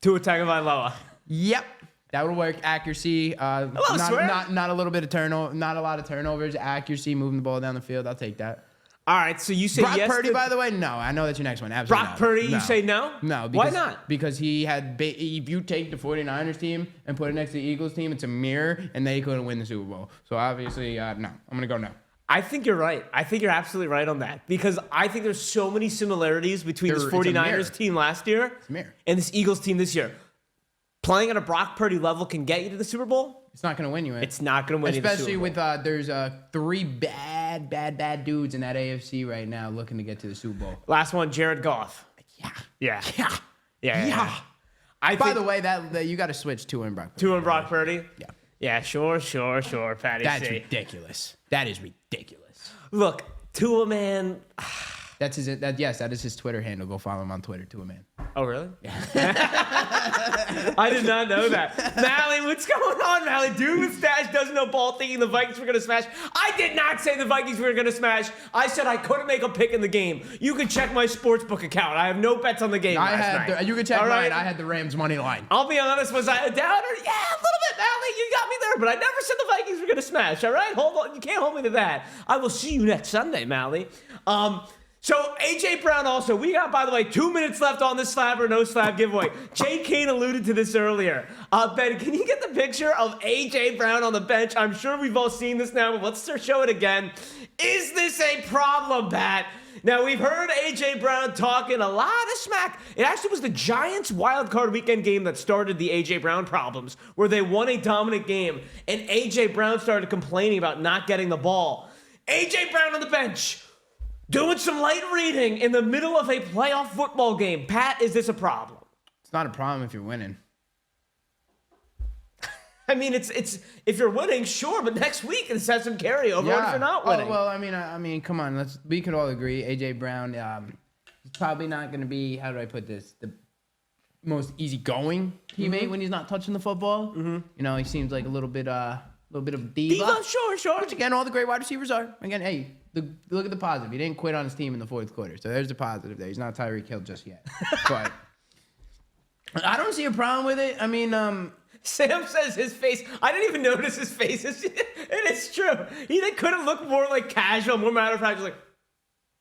Tua Tagovailoa. Yep. That would work. Accuracy. Not a little bit of turnover. Not a lot of turnovers. Accuracy. Moving the ball down the field. I'll take that. All right. So you say Brock yes. Purdy, by the way, no. I know that's your next one. Absolutely. Brock Purdy, you say no? No. Why not? Because he had. If you take the 49ers team and put it next to the Eagles team, it's a mirror, and they couldn't win the Super Bowl. So obviously, no. I'm gonna go no. I think you're right. I think you're absolutely right on that because I think there's so many similarities between this 49ers team last year and this Eagles team this year. Playing at a Brock Purdy level can get you to the Super Bowl. It's not going to win you. It's not going to win you the Super Bowl. Especially with there's 3 bad dudes in that AFC right now looking to get to the Super Bowl. Last one, Jared Goff. Yeah. By the way, that you got to switch Tua and Brock Purdy. Tua and Brock Purdy? Yeah. Yeah, sure, Patty. That's ridiculous. That is ridiculous. Look, Tua, man. That is his Twitter handle. Go follow him on Twitter, Tua Man. Oh, really? Yeah. I did not know that. Mally, what's going on, Mally? Dude with stash doesn't know ball thinking the Vikings were going to smash. I did not say the Vikings were going to smash. I said I couldn't make a pick in the game. You can check my sportsbook account. I have no bets on the game last night. You can check mine. I had the Rams money line. I'll be honest. Was I a doubter? Yeah, a little bit, Mally. You got me there, but I never said the Vikings were going to smash. All right? Hold on. You can't hold me to that. I will see you next Sunday, Mally. So, A.J. Brown also, we got, by the way, 2 minutes left on this slab or no slab giveaway. Jay Kane alluded to this earlier. Ben, can you get the picture of A.J. Brown on the bench? I'm sure we've all seen this now, but let's show it again. Is this a problem, Pat? Now, we've heard A.J. Brown talking a lot of smack. It actually was the Giants' Wildcard Weekend game that started the A.J. Brown problems, where they won a dominant game, and A.J. Brown started complaining about not getting the ball. A.J. Brown on the bench. Doing some light reading in the middle of a playoff football game. Pat, is this a problem? It's not a problem if you're winning. I mean, it's if you're winning, sure, but next week it's has some carryover if you're not winning. Oh, well, I mean, come on, we could all agree. AJ Brown, he's probably not going to be, how do I put this, the most easygoing teammate when he's not touching the football. Mm-hmm. You know, he seems like a little bit of diva. Sure. Which again, all the great wide receivers are. Again, hey, look at the positive. He didn't quit on his team in the fourth quarter, so there's the positive there. He's not Tyreek Hill just yet, but I don't see a problem with it. I mean, Sam says his face. I didn't even notice his face. It's true. He couldn't look more like casual, more matter of fact. Just like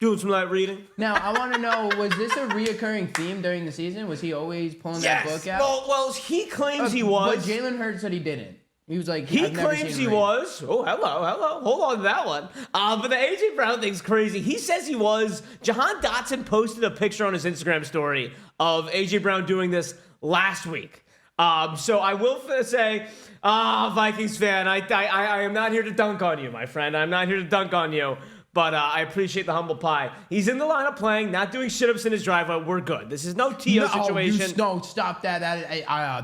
doing some light reading. Now I want to know: was this a reoccurring theme during the season? Was he always pulling that book out? Well, he claims he was. But Jalen Hurts said he didn't. He was like, he claims he was. Oh, hello. Hold on to that one. But the AJ Brown thing's crazy. He says he was. Jahan Dotson posted a picture on his Instagram story of AJ Brown doing this last week. So I will say, Vikings fan, I am not here to dunk on you, my friend. I'm not here to dunk on you. But I appreciate the humble pie. He's in the lineup playing, not doing shit-ups in his driveway. We're good. This is no T.O. situation. No, stop that.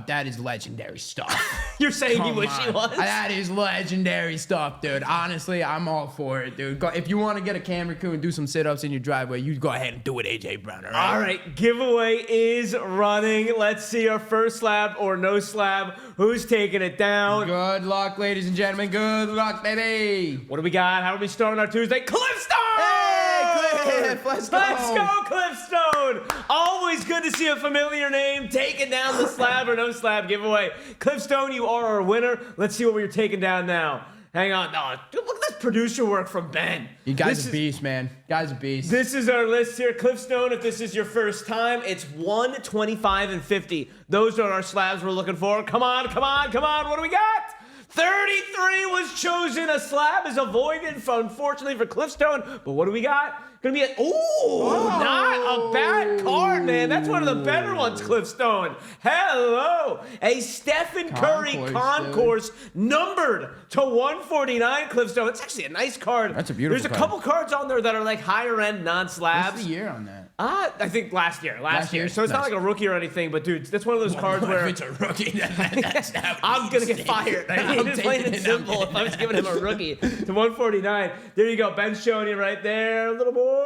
That is legendary stuff. You're saying you wish he was? That is legendary stuff, dude. Honestly, I'm all for it, dude. If you want to get a camera crew and do some sit-ups in your driveway, you go ahead and do it, AJ Brown, all right? All right, giveaway is running. Let's see our first slab or no slab. Who's taking it down? Good luck, ladies and gentlemen. Good luck, baby. What do we got? How are we starting our Tuesday? Cliffstone! Hey, Cliff! Let's go, Cliffstone! Always good to see a familiar name taking down the slab or no slab giveaway. Cliffstone, you are our winner. Let's see what we're taking down now. Hang on. Oh, dude, look at this producer work from Ben. You guys are beast, man. Guys are beast. This is our list here. Cliffstone, if this is your first time, it's 1, 25, and 50. Those are our slabs we're looking for. Come on. What do we got? 33 was chosen. A slab is avoided, unfortunately, for Cliffstone. But what do we got? Gonna be not a bad card, man. That's one of the better ones, Cliffstone. Hello. A Stephen Curry concourse numbered to 149, Cliffstone. It's actually a nice card. That's a beautiful There's a couple cards on there that are like higher end non-slabs. What's the year on that? I think last year. So it's not like a rookie or anything, but dude, that's one of those cards where if it's a rookie, that's I'm gonna get fired. It's plain and simple. If I was giving him a rookie to 149, there you go. Ben's showing you right there. A little more.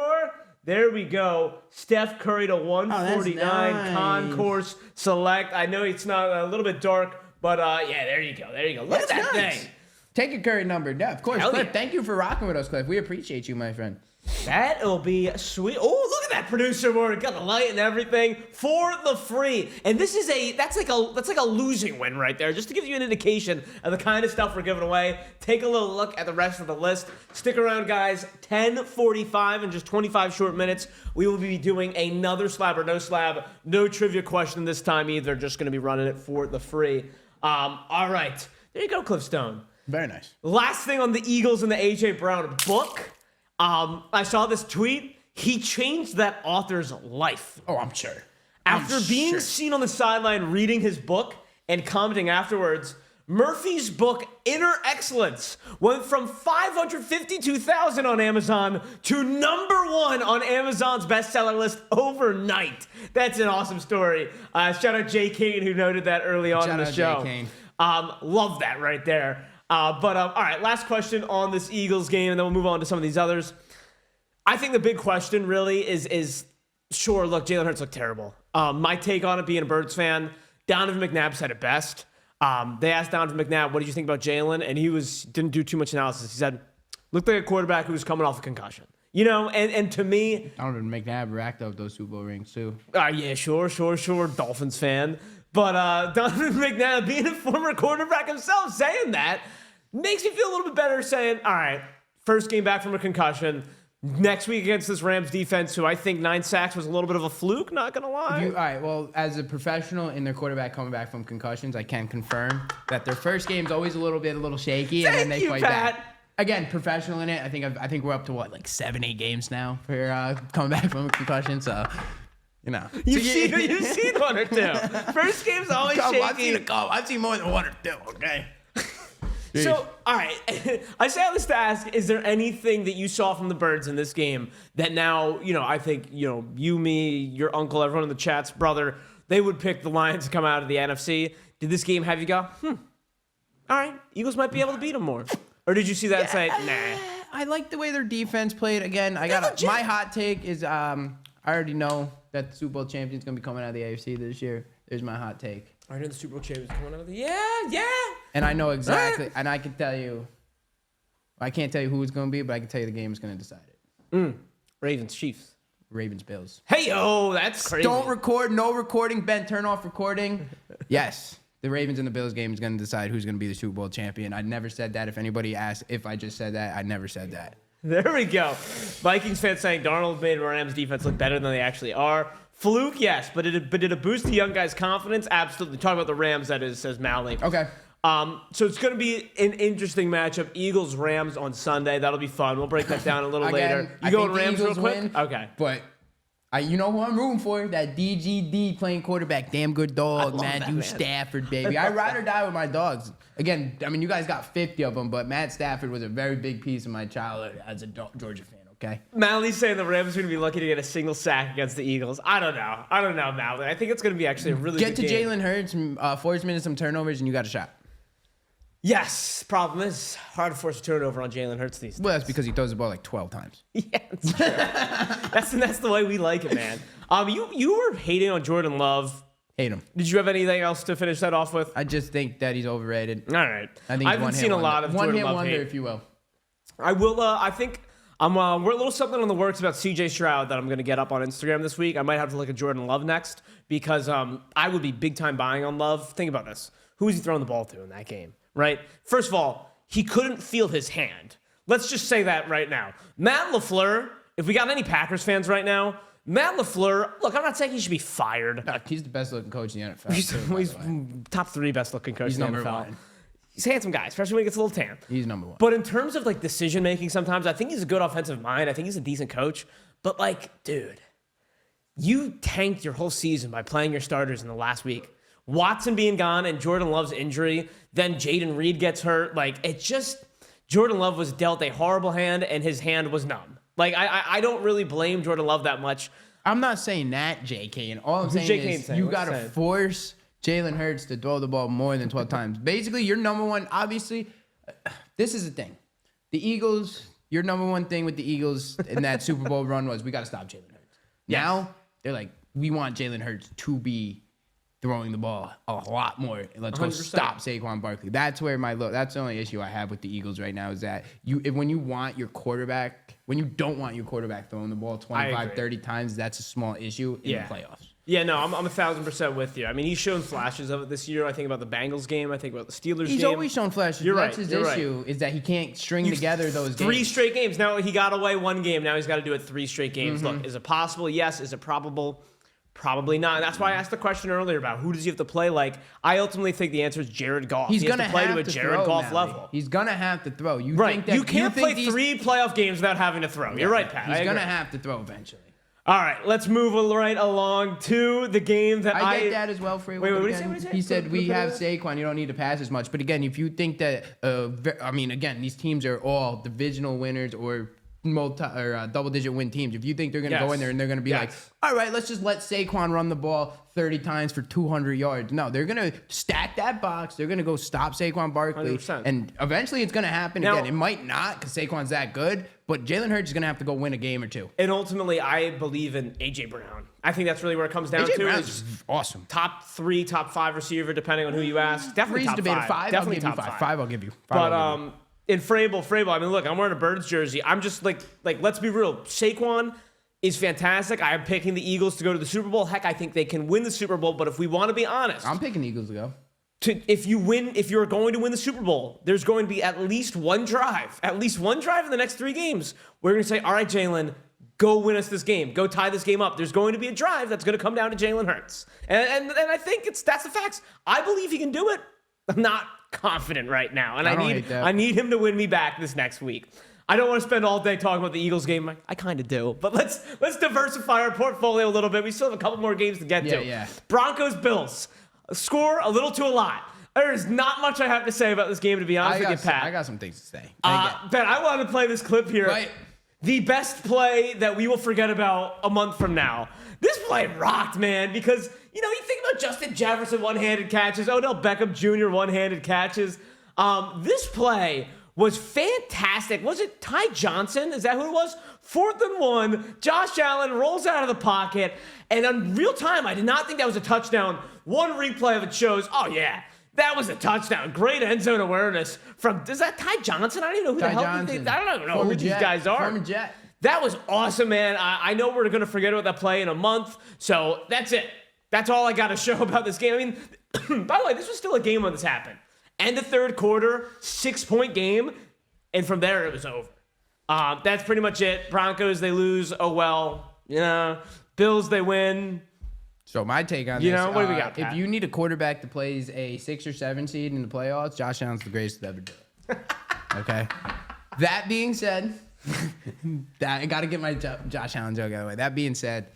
There we go. Steph Curry to 149 nice. Concourse Select. I know it's not a little bit dark, but yeah, there you go. Look at that thing. Take a Curry number. Yeah, of course. Hell Cliff, yeah. Thank you for rocking with us, Cliff. We appreciate you, my friend. That'll be sweet. Oh, look at that producer work. Got the light and everything for the free. And this is that's like a losing win right there. Just to give you an indication of the kind of stuff we're giving away. Take a little look at the rest of the list. Stick around, guys. 10:45 in just 25 short minutes. We will be doing another slab or no slab. No trivia question this time either. Just going to be running it for the free. All right. There you go, Cliffstone. Very nice. Last thing on the Eagles and the A.J. Brown book. I saw this tweet. He changed that author's life. Oh, I'm sure. After being seen on the sideline reading his book and commenting afterwards, Murphy's book, Inner Excellence, went from 552,000 on Amazon to #1 on Amazon's bestseller list overnight. That's an awesome story. Shout out Jay Kane, who noted that early on in the show. Jay Kane. Love that right there. All right, last question on this Eagles game, and then we'll move on to some of these others. I think the big question really is sure, look, Jalen Hurts looked terrible. My take on it, being a Birds fan, Donovan McNabb said it best. They asked Donovan McNabb, what did you think about Jalen? And he didn't do too much analysis. He said, looked like a quarterback who was coming off a concussion. You know, and to me... Donovan McNabb racked up those Super Bowl rings, too. Yeah, sure. Dolphins fan. But Donovan McNabb, being a former quarterback himself, saying that, makes me feel a little bit better saying, all right, first game back from a concussion. Next week against this Rams defense, who I think 9 sacks was a little bit of a fluke, not going to lie. All right, well, as a professional in their quarterback coming back from concussions, I can confirm that their first game's always a little shaky, and then they fight back. Again, professional in it. I think we're up to like 7-8 games now for coming back from a concussion, so... You know, you've seen one or two. First game's always shaky. I've seen a couple. I've seen more than one or two. Okay. So, all right, I say all this to ask: is there anything that you saw from the Birds in this game that now, I think, you, me, your uncle, everyone in the chat's brother, they would pick the Lions to come out of the NFC? Did this game have you go, all right, Eagles might be able to beat them more. Or did you see that and say, nah? I like the way their defense played. Again, my hot take is I already know that the Super Bowl champion's going to be coming out of the AFC this year. There's my hot take. I know the Super Bowl champions coming out of the yeah. And I know exactly, and I can tell you, I can't tell you who it's going to be, but I can tell you the game is going to decide it. Ravens, Chiefs. Ravens, Bills. Hey, yo, that's crazy. Don't record, no recording. Ben, turn off recording. Yes, the Ravens and the Bills game is going to decide who's going to be the Super Bowl champion. I never said that. If anybody asked if I just said that, I never said that. There we go. Vikings fans saying Darnold made Rams defense look better than they actually are. Fluke, yes, but did it boost the young guys' confidence? Absolutely. Talking about the Rams, that is, says Mally. Okay. So it's going to be an interesting matchup. Eagles-Rams on Sunday. That'll be fun. We'll break that down a little later. You going Rams real quick? Win, okay. But you know who I'm rooting for? That DGD playing quarterback. Damn good dog, man. Stafford, baby. I ride or die with my dogs. Again, I mean, you guys got 50 of them, but Matt Stafford was a very big piece of my childhood as a Georgia fan, okay? Mally's saying the Rams are going to be lucky to get a single sack against the Eagles. I don't know, Mally. I think it's going to be actually a really good game. Get to Jalen Hurts, force him into some turnovers, and you got a shot. Yes. Problem is, hard to force a turnover on Jalen Hurts these days. Well, that's because he throws the ball like 12 times. Yeah, that's true. that's the way we like it, man. You were hating on Jordan Love. Hate him. Did you have anything else to finish that off with? I just think that he's overrated. All right. I think I haven't seen a lot of Jordan Love wonder, hate. if you will. I will. I think we're a little something on the works about C.J. Stroud that I'm going to get up on Instagram this week. I might have to look at Jordan Love next because I would be big time buying on Love. Think about this: who is he throwing the ball to in that game? Right. First of all, he couldn't feel his hand. Let's just say that right now. Matt LaFleur. If we got any Packers fans right now. Matt LaFleur, look, I'm not saying he should be fired. He's the best-looking coach in the NFL. He's top 3 best-looking coach in the NFL. Number 1. He's a handsome guy, especially when he gets a little tan. He's number 1. But in terms of, like, decision-making sometimes, I think he's a good offensive mind. I think he's a decent coach. But, like, dude, you tanked your whole season by playing your starters in the last week. Watson being gone and Jordan Love's injury, then Jayden Reed gets hurt. Like, it just – Jordan Love was dealt a horrible hand, and his hand was numb. Like, I don't really blame Jordan Love that much. I'm not saying that, JK. And all I'm saying is you got to force Jalen Hurts to throw the ball more than 12 times. Basically, your number one, obviously, this is the thing. The Eagles, your number one thing with the Eagles in that Super Bowl run was we got to stop Jalen Hurts. Yes. Now, they're like, we want Jalen Hurts to be throwing the ball a lot more. Let's go 100%. Stop Saquon Barkley. That's where that's the only issue I have with the Eagles right now is that when you want your quarterback, when you don't want your quarterback throwing the ball 25, 30 times, that's a small issue in the playoffs. Yeah, no, I'm 1,000% with you. I mean, he's shown flashes of it this year. I think about the Bengals game. I think about the Steelers game. He's always shown flashes. You're That's right. his issue is that he can't string together those games. 3 straight games. Now, he got away 1 game. Now he's got to do it 3 straight games. Mm-hmm. Look, is it possible? Yes. Is it probable? Probably not. And that's why I asked the question earlier about who does he have to play like. I ultimately think the answer is Jared Goff. He's going to play to a Jared Goff level. He's going to have to throw. You right. think that, you can't play 3 playoff games without having to throw. You're right, Pat. He's going to have to throw eventually. All right, let's move right along to the game that I get that as well, Free. Wait, what did he say? He said we have Saquon. You don't need to pass as much. But again, if you think that, again, these teams are all divisional winners or double-digit win teams. If you think they're going to go in there and they're going to be like, all right, let's just let Saquon run the ball 30 times for 200 yards. No, they're going to stack that box. They're going to go stop Saquon Barkley. 100%. And eventually it's going to happen now, again. It might not because Saquon's that good, but Jalen Hurts is going to have to go win a game or 2. And ultimately, I believe in A.J. Brown. I think that's really where it comes down to. Brown's awesome. Top 3, top 5 receiver, depending on who you ask. Definitely top 5. Definitely top 5. 5 I'll give you. But in Frable, I mean, look, I'm wearing a Birds jersey. I'm just like, let's be real. Saquon is fantastic. I am picking the Eagles to go to the Super Bowl. Heck, I think they can win the Super Bowl. But if we want to be honest, I'm picking the Eagles to go. If you're going to win the Super Bowl, there's going to be at least one drive in the next 3 games. We're going to say, all right, Jalen, go win us this game. Go tie this game up. There's going to be a drive that's going to come down to Jalen Hurts. And I think that's the facts. I believe he can do it. I'm not confident right now. And I need him to win me back this next week. I don't want to spend all day talking about the Eagles game. I kind of do. But let's diversify our portfolio a little bit. We still have a couple more games to get to. Yeah. Broncos, Bills. Score a little to a lot. There's not much I have to say about this game, to be honest with you, Pat. I got some things to say. Ben, I want to play this clip here. Right. The best play that we will forget about a month from now. This play rocked, man, because, you think about Justin Jefferson one-handed catches, Odell Beckham Jr. one-handed catches. This play was fantastic. Was it Ty Johnson? Is that who it was? 4th and 1. Josh Allen rolls out of the pocket. And in real time, I did not think that was a touchdown. One replay of it shows, oh, yeah, that was a touchdown. Great end zone awareness from, is that Ty Johnson? I don't even know who the hell I don't know who these guys are. Former Jet. That was awesome, man. I know we're going to forget about that play in a month. So that's it. That's all I got to show about this game. I mean, by the way, this was still a game when this happened. End of third quarter, 6-point game, and from there it was over. That's pretty much it. Broncos, they lose. Oh, well. Bills, they win. So my take on this, what do we got, Pat? If you need a quarterback that plays a 6 or 7 seed in the playoffs, Josh Allen's the greatest to ever do it. Okay? That being said, I got to get my Josh Allen joke out of the way. That being said,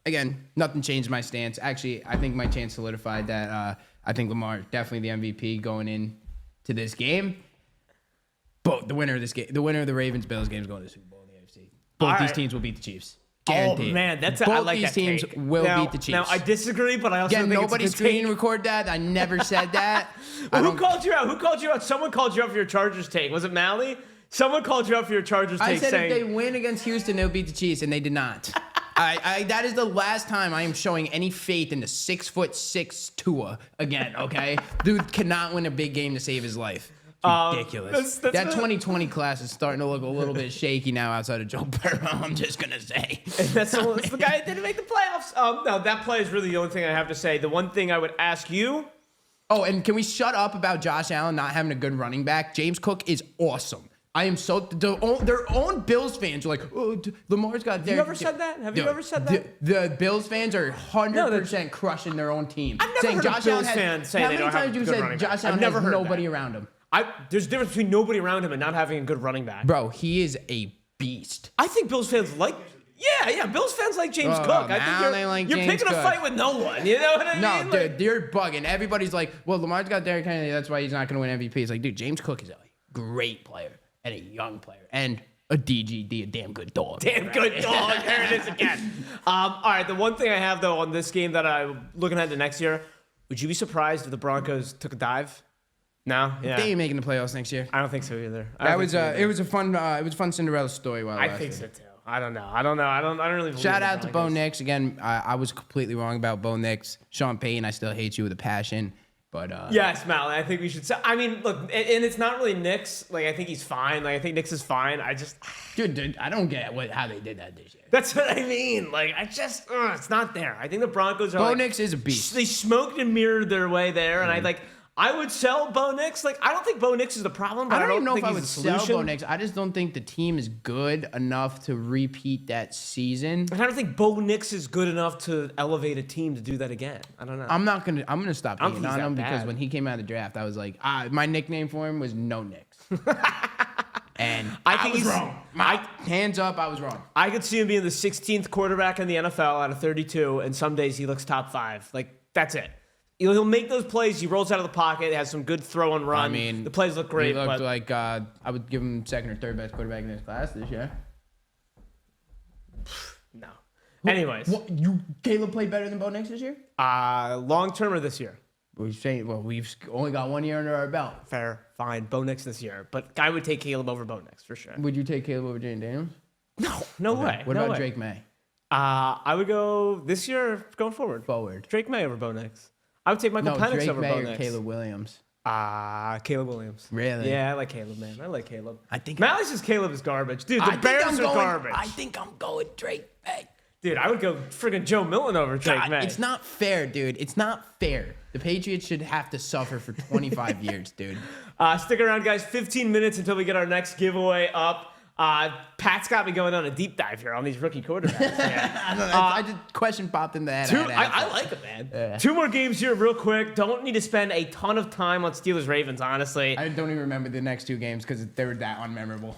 again, nothing changed my stance. Actually, I think my chance solidified that I think Lamar definitely the MVP going into this game. But the winner of this game, the winner of the Ravens-Bills game is going to the Super Bowl in the AFC. Both these teams will beat the Chiefs. Guaranteed. Oh, man, both I like these that teams take. will beat the Chiefs. Now, I disagree, but I also think nobody it's a good screen take. record that. I never said that. Who called you out? Who called you out? Someone called you out for your Chargers take. Was it Mally? Someone called you out for your Chargers take. I said saying, if they win against Houston, they'll beat the Chiefs, and they did not. That is the last time I am showing any faith in the 6'6" Tua again. Okay, dude cannot win a big game to save his life. It's ridiculous. That's that 2020 class is starting to look a little bit shaky now outside of Joe Burrow. I'm just gonna say. That's the guy that didn't make the playoffs. No, that play is really the only thing I have to say. The one thing I would ask you. Oh, and can we shut up about Josh Allen not having a good running back? James Cook is awesome. I am so their own Bills fans are like, oh, Lamar's got. Have you ever said that? Have you ever said that? The Bills fans are 100% crushing their own team. I've never heard Josh a Bills Allen fan say they don't have a good running back. Josh Allen has nobody around him? There's a difference between nobody around him and not having a good running back. Bro, he is a beast. I think Bills fans like. Yeah. Bills fans like James Cook. I think you're picking a fight with no one. You know what I mean? No, dude, you're bugging. Everybody's like, well, Lamar's got Derrick Henry. That's why he's not going to win MVP. It's like, dude, James Cook is a great player and a young player and a DGD, a damn good dog. Damn good dog. There it is again. All right, the one thing I have, though, on this game that I'm looking at the next year, would you be surprised if the Broncos took a dive? No? Yeah. They ain't making the playoffs next year. I don't think so either. It was a fun Cinderella story. I think so, too. I don't know. I don't really believe Shout out to Bo Nix. Again, I was completely wrong about Bo Nix. Sean Payton, I still hate you with a passion. But yes, Mal, I think we should. I mean, look, and it's not really Nix. Like, I think he's fine. Like, I think Nix is fine. Dude, I don't get how they did that this year. That's what I mean. Like, it's not there. I think the Broncos are. Bo Nix is a beast. They smoked and mirrored their way there, and I would sell Bo Nix. Like, I don't think Bo Nix is the problem. I don't even know think if I would sell Bo Nix. I just don't think the team is good enough to repeat that season. And I don't think Bo Nix is good enough to elevate a team to do that again. I don't know. I'm gonna stop hating on him because when he came out of the draft, I was like, my nickname for him was No Nix. And I think he's wrong. Hands up, I was wrong. I could see him being the 16th quarterback in the NFL out of 32, and some days he looks top 5. Like, that's it. He'll make those plays. He rolls out of the pocket. Has some good throw and run. I mean, the plays look great. He looked like I would give him second or third best quarterback in this class this year. No. Anyways, Caleb played better than Bo Nix this year? Long term or this year? We've only got 1 year under our belt. Fair, fine. Bo Nix this year, but I would take Caleb over Bo Nix for sure. Would you take Caleb over Jayden Daniels? No way. What about Drake May? I would go this year going forward. Drake May over Bo Nix. I would take Michael Penix over Bo Nix. Caleb Williams. Caleb Williams. Really? Yeah, I like Caleb, man. I like Caleb. Mally says Caleb is garbage. Dude, the Bears are garbage. I think I'm going Drake May. Dude, I would go friggin' Joe Milton over Drake May. It's not fair, dude. It's not fair. The Patriots should have to suffer for 25 years, dude. Stick around, guys. 15 minutes until we get our next giveaway up. Pat's got me going on a deep dive here on these rookie quarterbacks. Yeah. I just question popped in the head. I like it, man. Yeah. 2 more games here real quick. Don't need to spend a ton of time on Steelers-Ravens, honestly. I don't even remember the next 2 games because they were that unmemorable.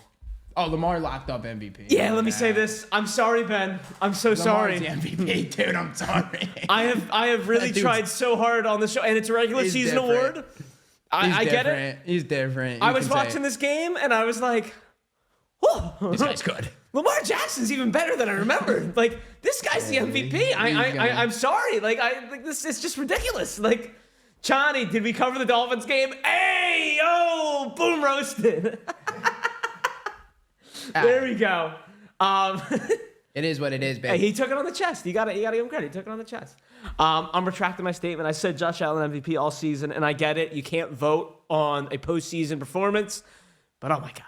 Oh, Lamar locked up MVP. Yeah, let me say this. I'm sorry, Ben. I'm so sorry. Lamar's the MVP, dude. I'm sorry. I have really tried so hard on the show, and it's a regular season award. I get it. He's different. I was watching this game, and I was like, whoa. This guy's good. Lamar Jackson's even better than I remembered. Like, this guy's the MVP. I'm sorry. Like, this it's just ridiculous. Like, Chani, did we cover the Dolphins game? Hey, Hey, oh, boom roasted. There we go. It is what it is, Hey, baby. he took it on the chest. You gotta give him credit. He took it on the chest. I'm retracting my statement. I said Josh Allen MVP all season, and I get it. You can't vote on a postseason performance, but oh my God.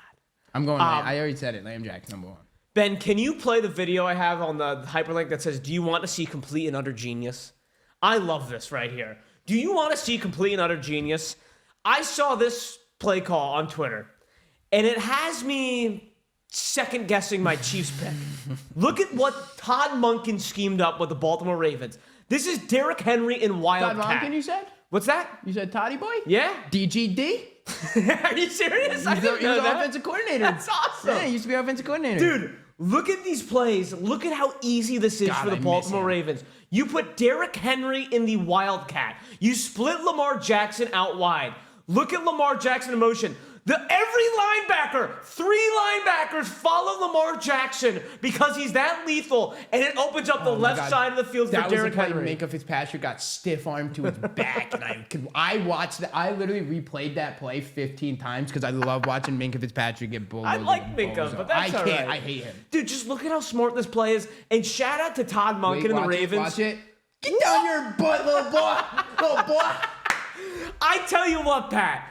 I'm going. I already said it. Lamb Jack's number 1. Ben, can you play the video I have on the hyperlink that says, do you want to see complete and utter genius? I love this right here. Do you want to see complete and utter genius? I saw this play call on Twitter, and it has me second guessing my Chiefs pick. Look at what Todd Monken schemed up with the Baltimore Ravens. This is Derrick Henry in Wildcat. Todd Monken, you said? What's that? You said Toddy Boy? Yeah. DGD? Are you serious? I didn't He know was that. offensive coordinator. That's awesome. Yeah, he used to be offensive coordinator. Dude, look at these plays. Look at how easy this is for the I miss Baltimore him. Ravens. You put Derrick Henry in the Wildcat. You split Lamar Jackson out wide. Look at Lamar Jackson in motion. Every linebacker, 3 linebackers follow Lamar Jackson because he's that lethal, and it opens up the left side of the field for Derrick Henry. Minka Fitzpatrick got stiff armed to his back, and I watched that. I literally replayed that play 15 times because I love watching Minka Fitzpatrick get bulldozed. I like Minka, but that's all right. I hate him. Dude, just look at how smart this play is, and shout out to Todd Monken and the Ravens. Watch it. Get down your butt, little boy. Little boy. I tell you what, Pat.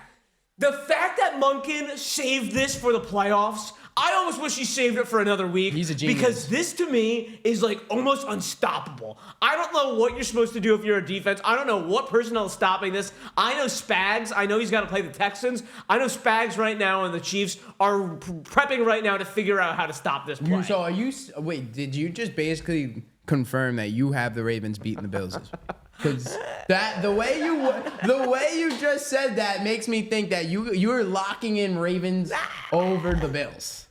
The fact that Monken saved this for the playoffs, I almost wish he saved it for another week. He's a genius. Because this, to me, is like almost unstoppable. I don't know what you're supposed to do if you're a defense. I don't know what personnel is stopping this. I know Spags. I know he's got to play the Texans. I know Spags right now and the Chiefs are prepping right now to figure out how to stop this play. Wait, did you just basically confirm that you have the Ravens beating the Bills this week? Because the way you just said that makes me think that you're locking in Ravens over the Bills.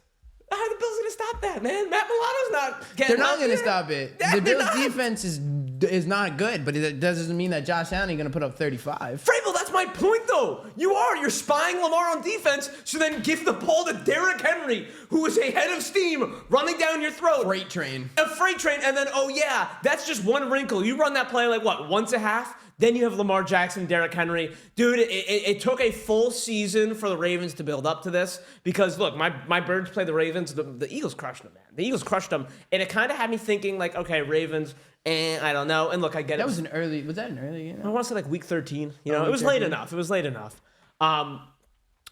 How are the Bills going to stop that, man? Matt Milano's not getting They're not going to there. stop it. Yeah, The they're Bills' not. defense is not good, but it doesn't mean that Josh Allen ain't going to put up 35. Vrabel, that's my point, though. You're spying Lamar on defense, so then give the ball to Derrick Henry, who is a head of steam running down your throat. Freight train. A freight train, and then, oh yeah, that's just one wrinkle. You run that play like, what, once a half? Then you have Lamar Jackson, Derrick Henry. Dude, it took a full season for the Ravens to build up to this because, look, my Birds played the Ravens. The Eagles crushed them, man. The Eagles crushed them, and it kind of had me thinking, like, okay, Ravens, I don't know. And look, I get it. Was that an early game? I want to say like week 13. You know, it was week late 13. enough. It was late enough.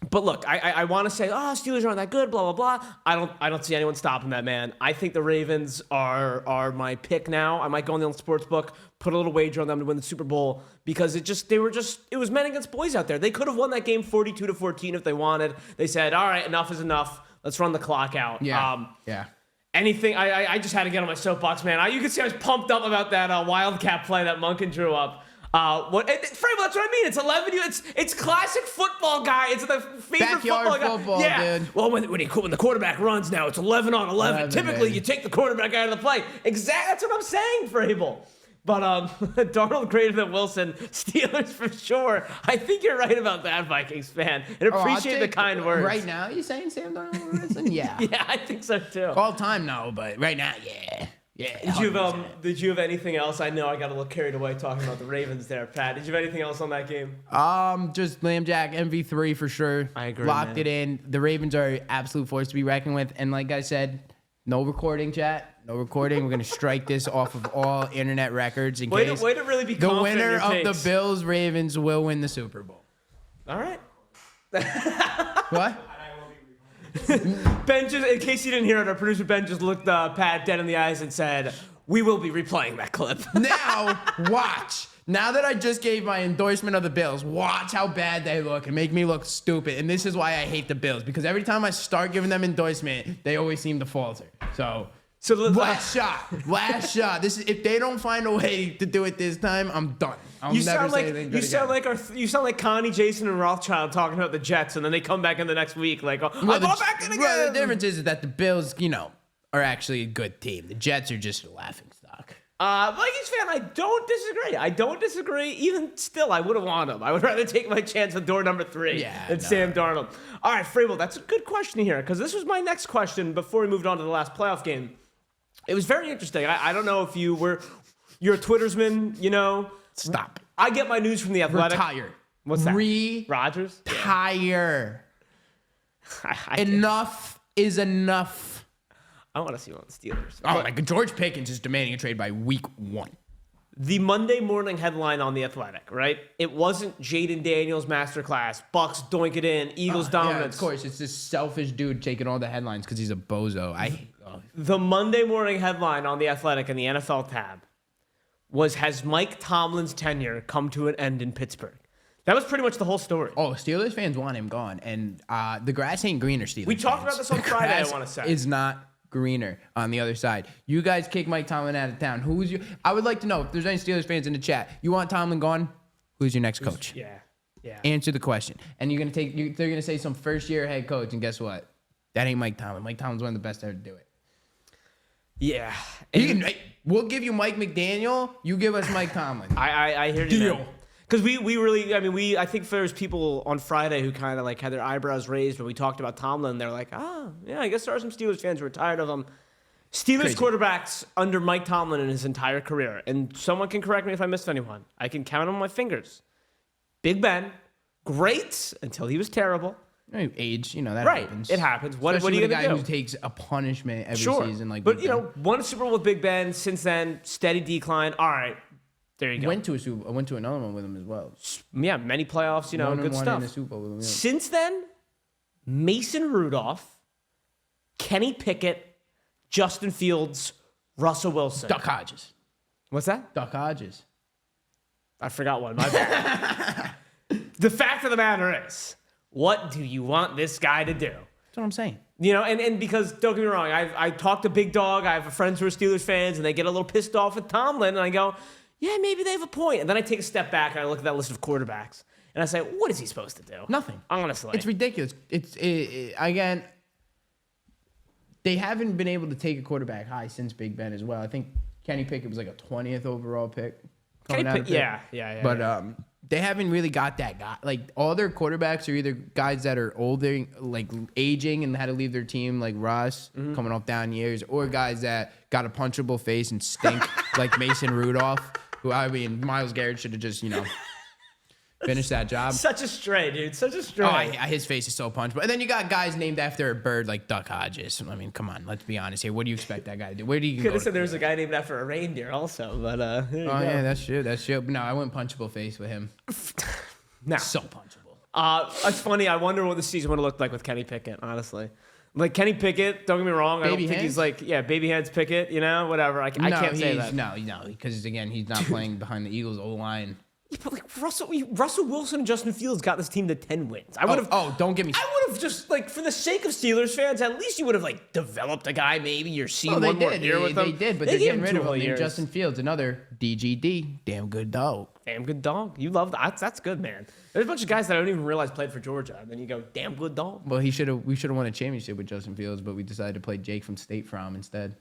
But look, I want to say, Steelers aren't that good, blah, blah, blah. I don't see anyone stopping that, man. I think the Ravens are my pick now. I might go on the sports book, put a little wager on them to win the Super Bowl because it was men against boys out there. They could have won that game 42-14 if they wanted. They said, all right, enough is enough. Let's run the clock out. Yeah. Anything, I just had to get on my soapbox, man. You can see I was pumped up about that Wildcat play that Monken drew up. Frame, that's what I mean. It's 11. It's classic football guy. It's the favorite Backyard football guy. Yeah. Dude. Well, when the quarterback runs now, it's 11 on 11. Typically, baby. you take the quarterback out of the play. Exactly. That's what I'm saying, Frable. But Darnold greater than Wilson. Steelers for sure. I think you're right about that, Vikings fan. And appreciate the kind words. Right now, you saying Sam Darnold over Wilson? Yeah. Yeah, I think so too. All time, no, but right now, yeah. Yeah. Did you have anything else? I know I got a little carried away talking about the Ravens there, Pat. Did you have anything else on that game? Just Lamb Jack MV3 for sure. I agree, Locked man. it in. The Ravens are an absolute force to be reckoned with. And like I said, no recording, chat. No recording. We're gonna strike this off of all internet records in case Way to really be the confident in winner your of takes. the Bills Ravens will win the Super Bowl. All right. What? Ben just, in case you didn't hear it, our producer Ben just looked Pat dead in the eyes and said, "We will be replaying that clip." Now, watch. Now that I just gave my endorsement of the Bills, watch how bad they look and make me look stupid. And this is why I hate the Bills, because every time I start giving them endorsement, they always seem to falter. So last shot. This is, if they don't find a way to do it this time, I'm done. You sound like Connie, Jason, and Rothschild talking about the Jets, and then they come back in the next week like, I'm going back in again. Well, the difference is that the Bills, are actually a good team. The Jets are just a laughing stock. Vikings fan, I don't disagree. Even still, I wouldn't want him. I would rather take my chance with door number 3 than Sam Darnold. All right, Frable, that's a good question here, because this was my next question before we moved on to the last playoff game. It was very interesting. I don't know if you're a Twittersman, Stop. I get my news from The Athletic. Retire. What's that? Rodgers? Retire. I Enough is enough. I want to see him on the Steelers. Oh, like George Pickens is demanding a trade by week 1. The Monday morning headline on The Athletic, right? It wasn't Jayden Daniels masterclass, Bucks doink it in, Eagles dominance. Yeah, of course, it's this selfish dude taking all the headlines because he's a bozo. The Monday morning headline on The Athletic and the NFL tab was, has Mike Tomlin's tenure come to an end in Pittsburgh? That was pretty much the whole story. Oh, Steelers fans want him gone, and the grass ain't greener, Steelers We talked fans. about this on Friday, I want to say. Is not greener on the other side. You guys kick Mike Tomlin out of town. Who's your? I would like to know if there's any Steelers fans in the chat. You want Tomlin gone? Who's your next coach? Yeah. Answer the question. And you're gonna they're gonna say some first year head coach, and guess what? That ain't Mike Tomlin. Mike Tomlin's one of the best ever to do it. Yeah. We'll give you Mike McDaniel. You give us Mike Tomlin. I hear you. Deal. Because we really, I think there's people on Friday who kind of like had their eyebrows raised when we talked about Tomlin. They're like, yeah, I guess there are some Steelers fans who are tired of him. Steelers Crazy. Quarterbacks under Mike Tomlin in his entire career, and someone can correct me if I missed anyone. I can count on my fingers. Big Ben, great until he was terrible. Age, that Right, happens. it happens. What are Especially you with going a to guy do? who takes a punishment every Sure, season, like but Big Ben. won a Super Bowl with Big Ben. Since then, steady decline. All right, there you go. Went to another one with him as well. Yeah, many playoffs. One and Good one stuff. in the Super Bowl with him, yeah. Since then, Mason Rudolph, Kenny Pickett, Justin Fields, Russell Wilson. Duck Hodges. What's that? Duck Hodges. I forgot one. My bad. The fact of the matter is, what do you want this guy to do? That's what I'm saying. And because, don't get me wrong, I talk to Big Dog. I have friends who are Steelers fans, and they get a little pissed off with Tomlin, and I go, yeah, maybe they have a point. And then I take a step back, and I look at that list of quarterbacks, and I say, what is he supposed to do? Nothing. Honestly. It's ridiculous. Again, they haven't been able to take a quarterback high since Big Ben as well. I think Kenny Pickett was like a 20th overall pick. Yeah. But they haven't really got that guy. Like, all their quarterbacks are either guys that are older, like aging and had to leave their team, like Russ, coming off down years, or guys that got a punchable face and stink, like Mason Rudolph, who, Myles Garrett should have just, finished that job. Such a stray, dude. Such a stray. Oh, his face is so punchable. And then you got guys named after a bird like Duck Hodges. I mean, come on, let's be honest here. What do you expect that guy to do? Where do you Could go? have said there was a guy named after a reindeer also, but there you go. Yeah, that's true. But no, I went punchable face with him. No. So punchable. It's funny. I wonder what the season would have looked like with Kenny Pickett, honestly. Like, Kenny Pickett, don't get me wrong. I don't think he's like, baby hands Pickett, whatever. I can't say that. No, because again, he's not playing behind the Eagles' O-line. Yeah, but like Russell Wilson and Justin Fields got this team to 10 wins. I would have. Oh, don't get me. I would have just for the sake of Steelers fans, at least you would have developed a guy. Maybe you're seeing one more year with them. They did, but they're getting rid of him. Named Justin Fields, another DGD, damn good dog. Damn good dog. You love that. That's good, man. There's a bunch of guys that I don't even realize played for Georgia, and then you go, damn good dog. Well, we should have won a championship with Justin Fields, but we decided to play Jake from State Farm instead.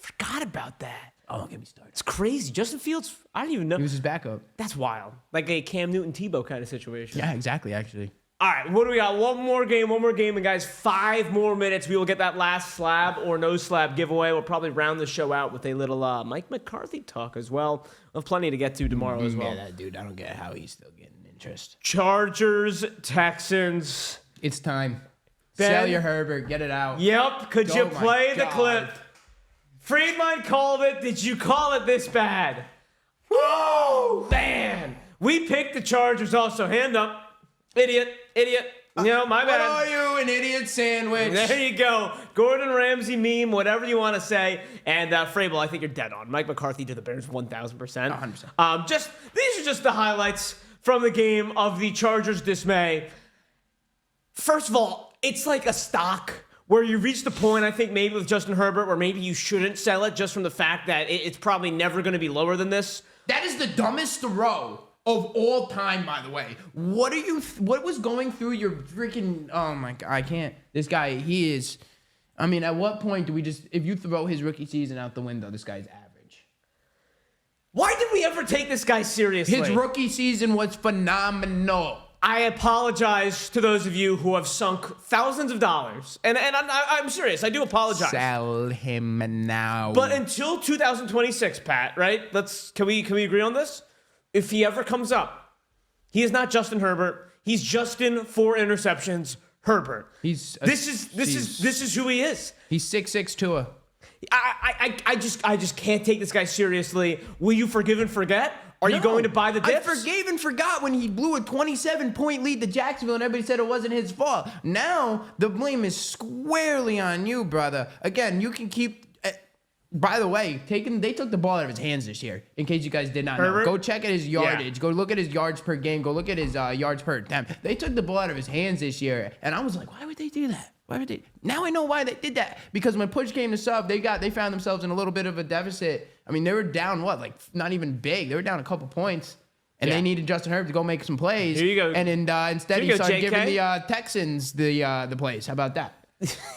Forgot about that. Oh, don't get me started. It's crazy. Justin Fields, I don't even know. He was his backup. That's wild. Like a Cam Newton-Tebow kind of situation. Yeah, exactly, actually. All right, what do we got? One more game, and guys, 5 more minutes. We will get that last slab or no slab giveaway. We'll probably round the show out with a little Mike McCarthy talk as well. We'll have plenty to get to tomorrow as well. Yeah, that dude, I don't get how he's still getting interest. Chargers, Texans. It's time. Ben? Sell your Herbert. Get it out. Yep, could you Oh my play the God. clip? Friedman called it. Did you call it this bad? Woo! Man, we picked the Chargers also. Hand up. Idiot. My bad. What are you, an idiot sandwich? There you go. Gordon Ramsay meme, whatever you want to say. And Frable, I think you're dead on. Mike McCarthy to the Bears 1,000%. 100%. These are just the highlights from the game of the Chargers' dismay. First of all, it's like a stock where you reach the point, I think maybe with Justin Herbert, where maybe you shouldn't sell it just from the fact that it's probably never going to be lower than this. That is the dumbest throw of all time, by the way. What was going through your freaking, oh my God, I can't. This guy, he is, at what point do we if you throw his rookie season out the window, this guy's average. Why did we ever take this guy seriously? His rookie season was phenomenal. I apologize to those of you who have sunk thousands of dollars. And I'm serious. I do apologize. Sell him now. But until 2026, Pat, right? Can we agree on this? If he ever comes up, He is not Justin Herbert. He's Justin 4 interceptions Herbert. This is who he is. He's 6'6" Tua. I just can't take this guy seriously. Will you forgive and forget? Are you going to buy the dips? I forgave and forgot when he blew a 27-point lead to Jacksonville and everybody said it wasn't his fault. Now the blame is squarely on you, brother. Again, you can keep. By the way, they took the ball out of his hands this year. In case you guys did not know, go check at his yardage. Yeah. Go look at his yards per game. Go look at his yards per attempt. They took the ball out of his hands this year, and I was like, why would they do that? Why would they? Now I know why they did that. Because when push came to shove, they found themselves in a little bit of a deficit. I mean, they were down not even big. They were down a couple points, and they needed Justin Herbert to go make some plays. Here you go. And instead he started giving the Texans the plays. How about that?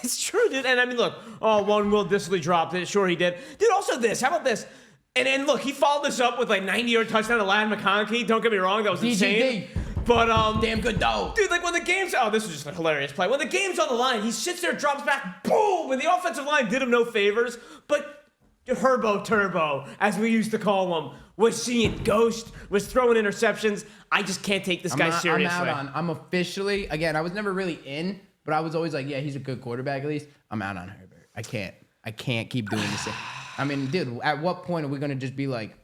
It's true, dude. And I mean, look, one Will Dissly dropped it. Sure, he did. Dude, also this. How about this? And look, he followed this up with like 90-yard touchdown to Ladd McConkey. Don't get me wrong, that was insane. But damn good though. Dude, like when the game's this was just a hilarious play. When the game's on the line, he sits there, drops back, boom, and the offensive line did him no favors. But Herbo Turbo, as we used to call him, was seeing ghost, was throwing interceptions. I just can't take this guy seriously. I'm officially, again, I was never really in. But I was always like, yeah, he's a good quarterback at least. I'm out on Herbert. I can't keep doing this. I mean, dude, at what point are we going to just be like,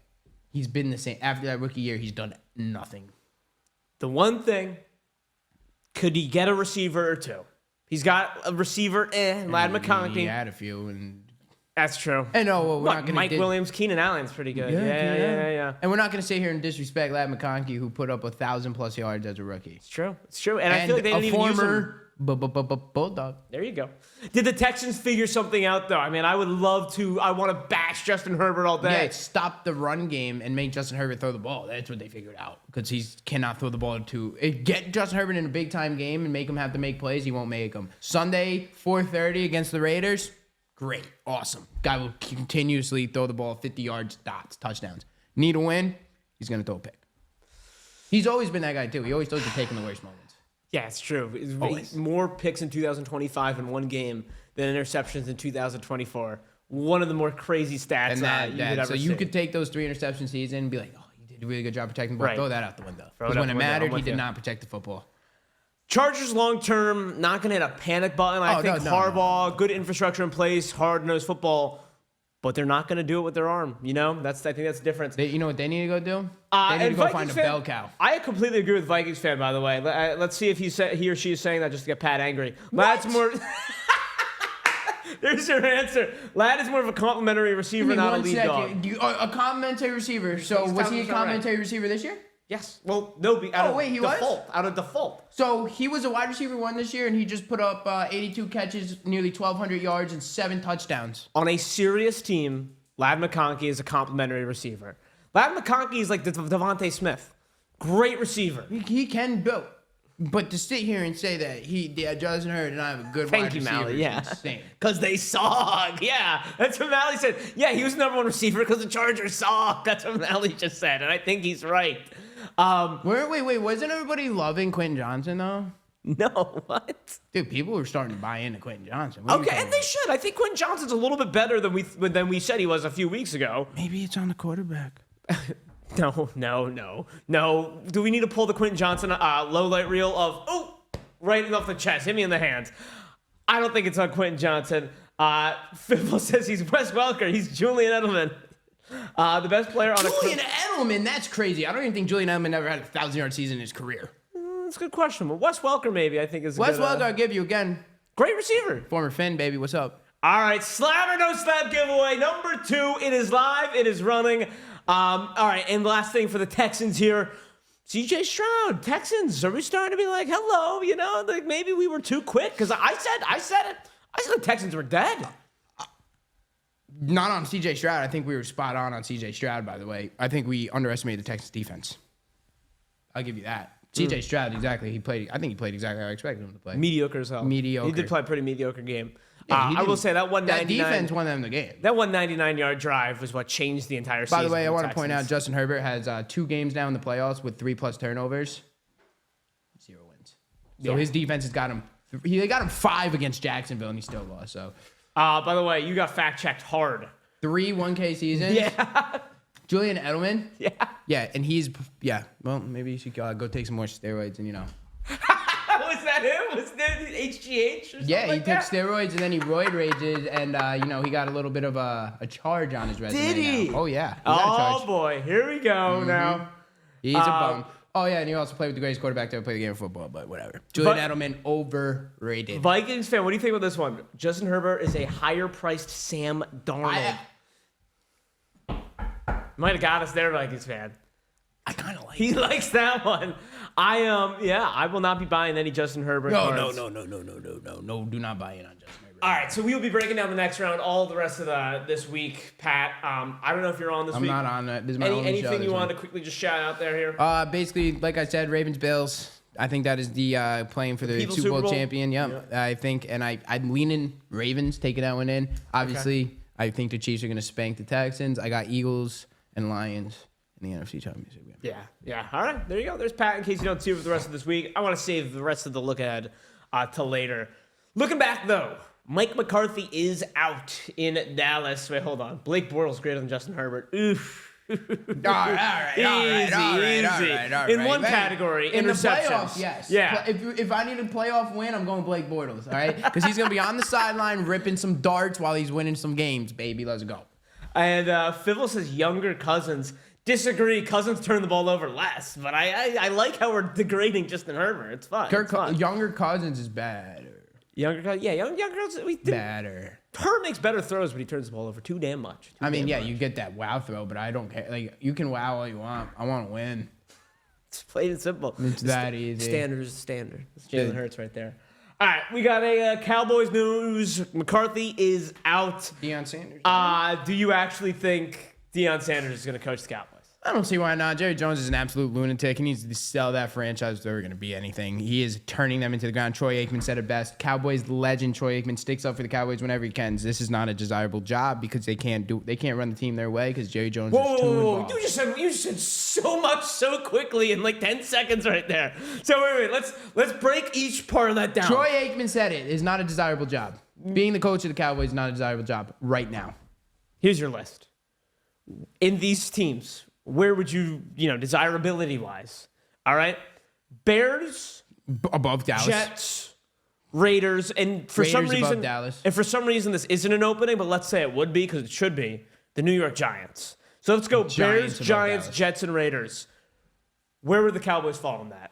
he's been the same. After that rookie year, he's done nothing. The one thing, could he get a receiver or two? He's got a receiver, Ladd McConkey. He had a few. And that's true. And we're not going to. Mike Williams, Keenan Allen's pretty good. Yeah. And we're not going to sit here and disrespect Ladd McConkey, who put up 1,000+ yards as a rookie. It's true. And I feel like they didn't even use him. Bulldog. There you go. Did the Texans figure something out, though? I mean, I would love to. I want to bash Justin Herbert all day. Yeah, stop the run game and make Justin Herbert throw the ball. That's what they figured out. Because he cannot throw the ball get Justin Herbert in a big-time game and make him have to make plays. He won't make them. Sunday, 4:30 against the Raiders. Great. Awesome. Guy will continuously throw the ball 50 yards, dots, touchdowns. Need a win? He's going to throw a pick. He's always been that guy, too. He always throws the pick in the worst moments. Yeah, it's true. It's more picks in 2025 in one game than interceptions in 2024. One of the more crazy stats you could ever see. So you could take those 3 interception season and be like, oh, you did a really good job protecting the ball. Right. Throw that out the window. Because when it mattered, he did not protect the football. Chargers long-term, not going to hit a panic button. I think Harbaugh, good infrastructure in place, hard-nosed football. But they're not going to do it with their arm. You know, I think that's the difference. You know what they need to go do? They need to go find a bell cow. I completely agree with Vikings fan, by the way. Let's see if he or she is saying that just to get Pat angry. What? Ladd's more. There's your answer. Ladd is more of a complimentary receiver, not a lead dog. A complimentary receiver. So was he a complimentary receiver this year? Yes. Well, no. He was? Out of default. So he was a wide receiver 1 this year, and he just put up 82 catches, nearly 1,200 yards, and 7 touchdowns. On a serious team, Ladd McConkey is a complimentary receiver. Ladd McConkey is like the Devontae Smith. Great receiver. He can build. But to sit here and say that Justin Herbert and I have a good wide receiver Mally, is insane. Because they suck. Yeah, that's what Mally said. Yeah, he was the number 1 receiver because the Chargers suck. That's what Mally just said, and I think he's right. Wait, wasn't everybody loving Quentin Johnson, though? No, what? Dude, people were starting to buy into Quentin Johnson. Okay, and they should. I think Quentin Johnson's a little bit better than we said he was a few weeks ago. Maybe it's on the quarterback. No. Do we need to pull the Quentin Johnson low light reel of, right off the chest, hit me in the hands? I don't think it's on Quentin Johnson. Fibble says he's Wes Welker. He's Julian Edelman. The best player on Julian Edelman, that's crazy. I don't even think Julian Edelman ever had a 1,000-yard season in his career. That's a good question. But Wes Welker, maybe, I think is Wes Welker, I'll give you again. Great receiver. Former Finn, baby. What's up? All right, slab or no slab giveaway. Number 2, it is live. It is running. All right, and last thing for the Texans here. CJ Stroud, Texans, are we starting to be like, hello, like maybe we were too quick? Because I said it. I said the Texans were dead. Not on CJ Stroud. I think we were spot on CJ Stroud, by the way. I think we underestimated the Texans defense. I'll give you that. CJ Stroud, exactly. I think he played exactly how I expected him to play. Mediocre as hell. Mediocre. He did play a pretty mediocre game. Yeah, I will say that 199. That defense won them the game. That 199-yard drive was what changed the entire season. By the way, I want to point out Justin Herbert has 2 games now in the playoffs with 3+ turnovers. 0 wins. So his defense has got him. They got him 5 against Jacksonville, and he still lost. So. By the way, you got fact-checked hard. 3 1K seasons? Yeah. Julian Edelman. Yeah. Yeah, and well, maybe you should go take some more steroids and Was that him? Was that HGH or something Yeah, he like took that? steroids and then he roid rages and he got a little bit of a charge on his resume. Did he? Now. Oh yeah. He got a Oh charge. boy, here we go now. He's a bum. Oh yeah, and he also played with the greatest quarterback to ever play the game of football, but whatever. Julian Edelman overrated. Vikings fan, what do you think about this one? Justin Herbert is a higher priced Sam Darnold. Might have got us there, Vikings fan. I kind of like. He likes that one. I will not be buying any Justin Herbert cards. No, do not buy in on Justin Herbert. All right, so we will be breaking down the next round, all the rest of this week, Pat. I don't know if you're on this week. I'm not on it. This is my only show. Anything you wanted to quickly just shout out there here? Basically, like I said, Ravens Bills. I think that is the playing for the People's Super Bowl Super Bowl? champion. Yep. Yeah. I think, and I'm leaning Ravens taking that one in. Obviously, I think the Chiefs are going to spank the Texans. I got Eagles and Lions in the NFC Championship game. Yeah. All right, there you go. There's Pat in case you don't see it for the rest of this week. I want to save the rest of the look ahead till later. Looking back, though, Mike McCarthy is out in Dallas. Wait, hold on. Blake Bortles greater than Justin Herbert. Oof. All right. In one category, in the interceptions. playoffs, yes. Yeah. If I need a playoff win, I'm going Blake Bortles. All right, because he's gonna be on the sideline ripping some darts while he's winning some games, baby. Let's go. And Fivil says younger Cousins. Disagree. Cousins turn the ball over less, but I like how we're degrading Justin Herbert. It's fun. It's fun. Younger Cousins is better. Younger Cousins. Yeah, younger Cousins. Better. Herbert makes better throws, but he turns the ball over too damn much. You get that wow throw, but I don't care. Like, you can wow all you want. I want to win. It's plain and simple. It's that easy. Standard is standard. It's Jalen Hurts right there. All right, we got a Cowboys news. McCarthy is out. Deion Sanders. Do you actually think Deion Sanders is going to coach the Cowboys? I don't see why not. Jerry Jones is an absolute lunatic. He needs to sell that franchise if they're going to be anything. He is turning them into the ground. Troy Aikman said it best. Cowboys legend Troy Aikman sticks up for the Cowboys whenever he can. This is not a desirable job because they can't run the team their way because Jerry Jones is too involved. You just said so much so quickly in like 10 seconds right there. So wait, let's break each part of that down. Troy Aikman said it is not a desirable job. Being the coach of the Cowboys is not a desirable job right now. Here's your list. In these teams, where would you desirability wise? All right. Bears, Above Dallas. Jets, Raiders, and for Raiders some above reason, Dallas. and for some reason this isn't an opening, but let's say it would be because it should be the New York Giants. So let's go Giants Bears, above Giants, Dallas. Jets, and Raiders. Where would the Cowboys fall in that?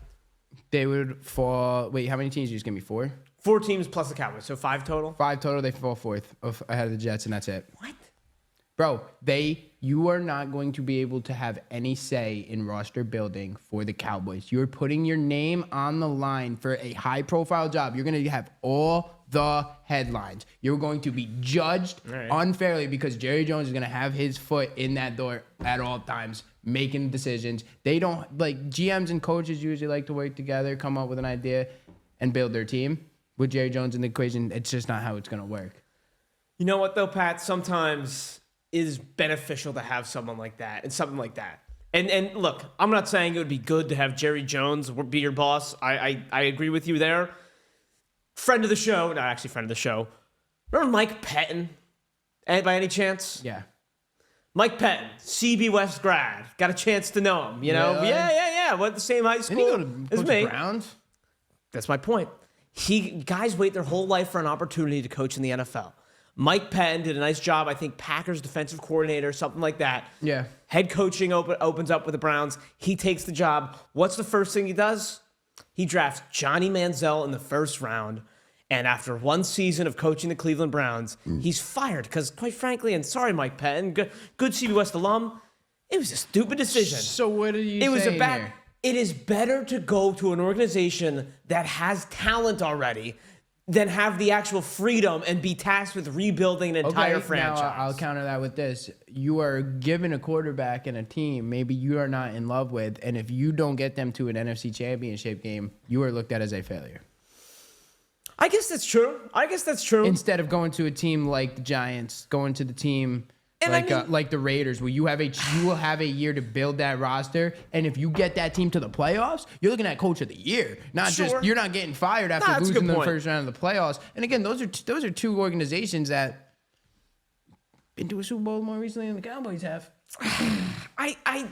They would fall. Wait, how many teams did you just give me? 4? 4 teams plus the Cowboys, so 5 total. 5 total. They fall 4th ahead of the Jets, and that's it. What? Bro, you are not going to be able to have any say in roster building for the Cowboys. You're putting your name on the line for a high-profile job. You're going to have all the headlines. You're going to be judged unfairly because Jerry Jones is going to have his foot in that door at all times, making decisions. They don't GMs and coaches usually like to work together, come up with an idea, and build their team. With Jerry Jones in the equation, it's just not how it's going to work. You know what though, Pat? Sometimes it is beneficial to have someone like that and something like that. And look, I'm not saying it would be good to have Jerry Jones be your boss. I agree with you there. Friend of the show, not actually friend of the show. Remember Mike Pettin? By any chance? Yeah. Mike Pettin, CB West grad. Got a chance to know him, Really? Yeah. Went to the same high school Didn't he go as to me. Browns? That's my point. Guys wait their whole life for an opportunity to coach in the NFL. Mike Pettin did a nice job, I think, Packers defensive coordinator, something like that. Yeah. Head coaching opens up with the Browns. He takes the job. What's the first thing he does? He drafts Johnny Manziel in the first round. And after 1 season of coaching the Cleveland Browns, he's fired because, quite frankly, and sorry, Mike Pettin, good CB West alum, it was a stupid decision. So what are you saying here? It is better to go to an organization that has talent already than have the actual freedom and be tasked with rebuilding an entire franchise. Now I'll counter that with this. You are given a quarterback and a team maybe you are not in love with, and if you don't get them to an NFC Championship game, you are looked at as a failure. I guess that's true. Instead of going to a team like the Giants, going to the team like the Raiders, where you will have a year to build that roster, and if you get that team to the playoffs, you're looking at coach of the year. You're not getting fired after losing the first round of the playoffs. And again, those are two organizations that been to a Super Bowl more recently than the Cowboys have. I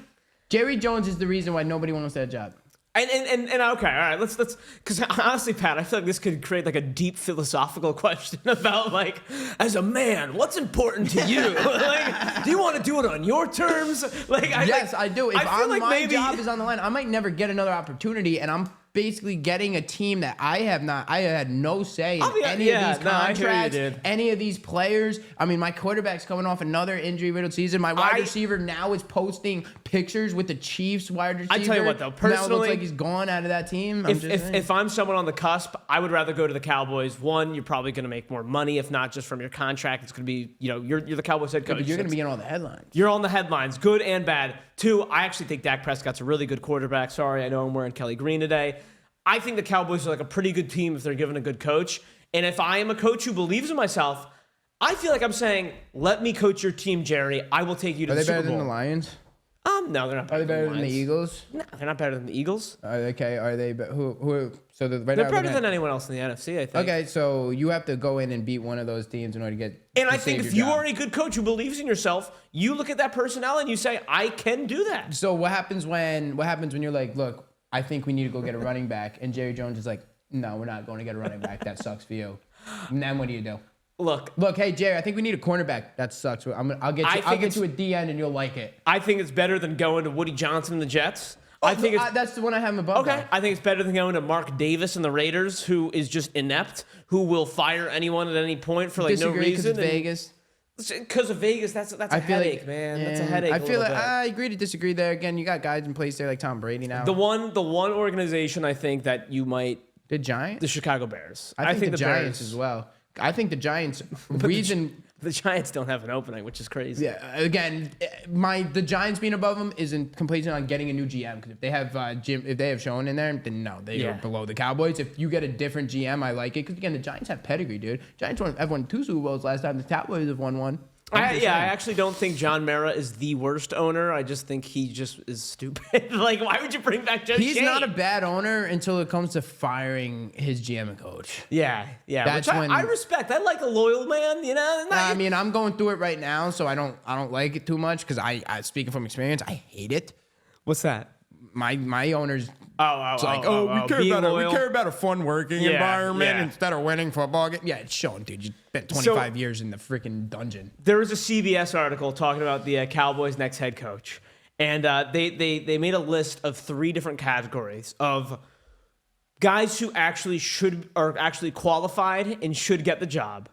Jerry Jones is the reason why nobody wants that job. And okay, all right, let's because honestly, Pat, I feel like this could create like a deep philosophical question about like, as a man, what's important to you? Like, do you want to do it on your terms? Like, I do. If I feel like my maybe job is on the line, I might never get another opportunity, and I'm basically getting a team that I had no say in any of these contracts, any of these players. I mean, my quarterback's coming off another injury-riddled season. My wide receiver now is posting pictures with the Chiefs wide receiver. I tell you what, though, personally, now it looks like he's gone out of that team. If I'm someone on the cusp, I would rather go to the Cowboys. One, you're probably going to make more money, if not just from your contract. It's going to be, you're the Cowboys head coach. But you're going to be in all the headlines. You're on the headlines, good and bad. Two, I actually think Dak Prescott's a really good quarterback. Sorry, I know I'm wearing Kelly Green today. I think the Cowboys are like a pretty good team if they're given a good coach. And if I am a coach who believes in myself, I feel like I'm saying, let me coach your team, Jerry. I will take you to the Super Bowl. Are they better than the Lions? No, they're not better. Are they better than the Eagles? No, they're not better than the Eagles. Okay, are they? Who? So they're better than anyone else in the NFC, I think. Okay, so you have to go in and beat one of those teams in order to get. And I think if you are a good coach who believes in yourself, you look at that personnel and you say, I can do that. So what happens when you're like, look, I think we need to go get a running back, and Jerry Jones is like, no, we're not going to get a running back. That sucks for you. And then what do you do? Look, hey Jerry, I think we need a cornerback. That sucks. I'll get you a D end and you'll like it. I think it's better than going to Woody Johnson and the Jets. That's the one I have him above. Okay, though. I think it's better than going to Mark Davis and the Raiders, who is just inept, who will fire anyone at any point for like no reason. Vegas. Because of Vegas, that's a headache, man. That's a headache. I feel like I agree to disagree there. Again, you got guys in place there like Tom Brady now. The one organization I think that you might the Giants, the Chicago Bears. I think the Giants as well. I think the Giants the Giants don't have an opening, which is crazy. Yeah, again, the Giants being above them isn't completely on getting a new GM, because if they have if they have Schoen in there, then no, they are below the Cowboys. If you get a different GM, I like it, because again, the Giants have pedigree, dude. Giants have won 2 Super Bowls last time. The Cowboys have won 1. I actually don't think John Mara is the worst owner. I just think he just is stupid. Like, why would you bring back Joe He's Shane? not a bad owner until it comes to firing his GM and coach. Yeah. That's when I respect. I like a loyal man, I mean, I'm going through it right now, so I don't like it too much, because I speaking from experience, I hate it. What's that? My owner's we care about a fun working environment instead of winning football games. Yeah, it's showing, dude. You spent 25 years in the freaking dungeon. There was a CBS article talking about the Cowboys' next head coach, and they made a list of 3 different categories of guys who are actually qualified and should get the job,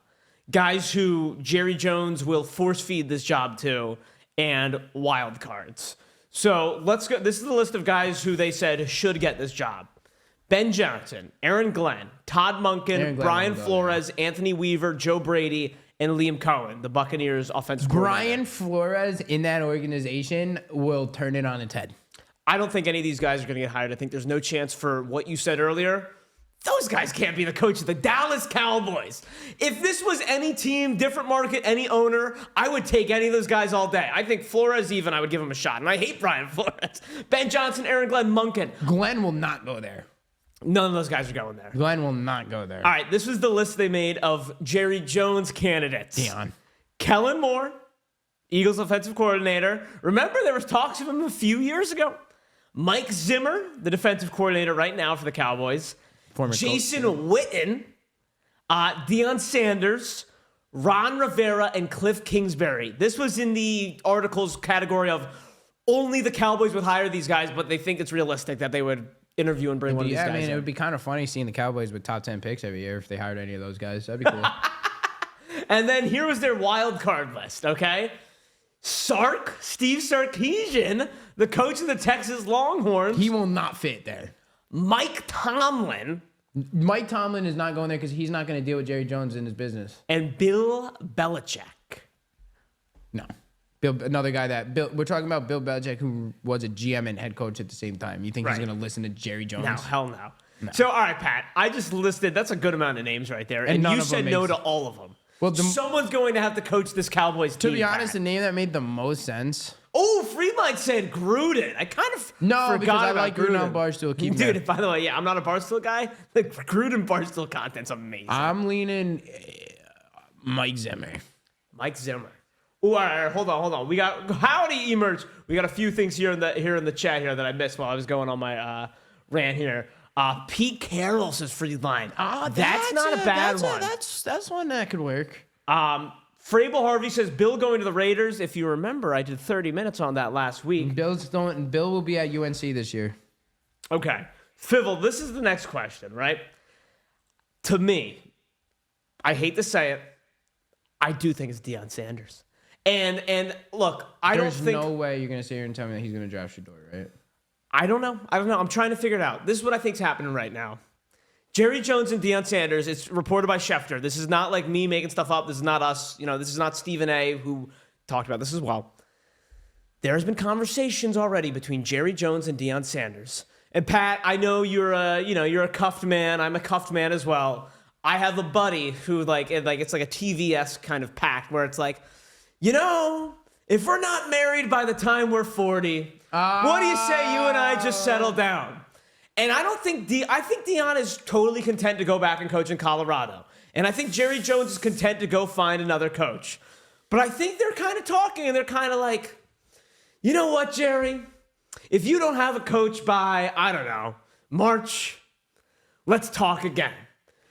guys who Jerry Jones will force feed this job to, and wild cards. So let's go. This is the list of guys who they said should get this job: Ben Johnson, Aaron Glenn, Todd Monken, Brian Flores, Anthony Weaver, Joe Brady, and Liam Cohen, the Buccaneers offensive coordinator. Brian Flores in that organization will turn it on its head. I don't think any of these guys are going to get hired. I think there's no chance for what you said earlier. Those guys can't be the coach of the Dallas Cowboys. If this was any team, different market, any owner, I would take any of those guys all day. I think Flores even, I would give him a shot. And I hate Brian Flores. Ben Johnson, Aaron Glenn, Monken. Glenn will not go there. None of those guys are going there. Glenn will not go there. All right, this was the list they made of Jerry Jones candidates. Dion. Kellen Moore, Eagles offensive coordinator. Remember, there was talks of him a few years ago. Mike Zimmer, the defensive coordinator right now for the Cowboys. Jason Witten, Deion Sanders, Ron Rivera, and Cliff Kingsbury. This was in the article's category of only the Cowboys would hire these guys, but they think it's realistic that they would interview and bring one of these guys in. It would be kind of funny seeing the Cowboys with top 10 picks every year if they hired any of those guys. That'd be cool. And then here was their wild card list, okay? Steve Sarkisian, the coach of the Texas Longhorns. He will not fit there. Mike Tomlin. Mike Tomlin is not going there because he's not going to deal with Jerry Jones in his business. And Bill Belichick. No. Another guy we're talking about Bill Belichick, who was a GM and head coach at the same time. You think he's going to listen to Jerry Jones? No, hell no. So, all right, Pat, I just listed, that's a good amount of names right there. And you said no to all of them. Well, someone's going to have to coach this Cowboys team. To be honest, the name that made the most sense. Oh, Freeline said Gruden. I kind of forgot because I about like Gruden on Barstool. Dude, by the way, I'm not a Barstool guy. The Gruden Barstool content's amazing. I'm leaning Mike Zimmer. Mike Zimmer. Ooh, all right, hold on. We got howdy emerge. We got a few things here in the chat here that I missed while I was going on my rant here. Pete Carroll says free line. That's not a bad one. That's one that could work. Frable Harvey says Bill going to the Raiders. If you remember, I did 30 minutes on that last week. Bill will be at UNC this year. Okay. Fivil, this is the next question, right? To me, I hate to say it, I do think it's Deion Sanders. And look, There's no way you're going to sit here and tell me that he's going to draft Shador, right? I don't know. I'm trying to figure it out. This is what I think's happening right now. Jerry Jones and Deion Sanders, it's reported by Schefter. This is not like me making stuff up. This is not us. This is not Stephen A. who talked about this as well. There's been conversations already between Jerry Jones and Deion Sanders. And Pat, I know you're a cuffed man. I'm a cuffed man as well. I have a buddy who it's like a TVS kind of pact where it's like, if we're not married by the time we're 40, what do you say you and I just settle down? And I think Deion is totally content to go back and coach in Colorado. And I think Jerry Jones is content to go find another coach. But I think they're kind of talking and they're kind of like, you know what, Jerry? If you don't have a coach by, I don't know, March, let's talk again.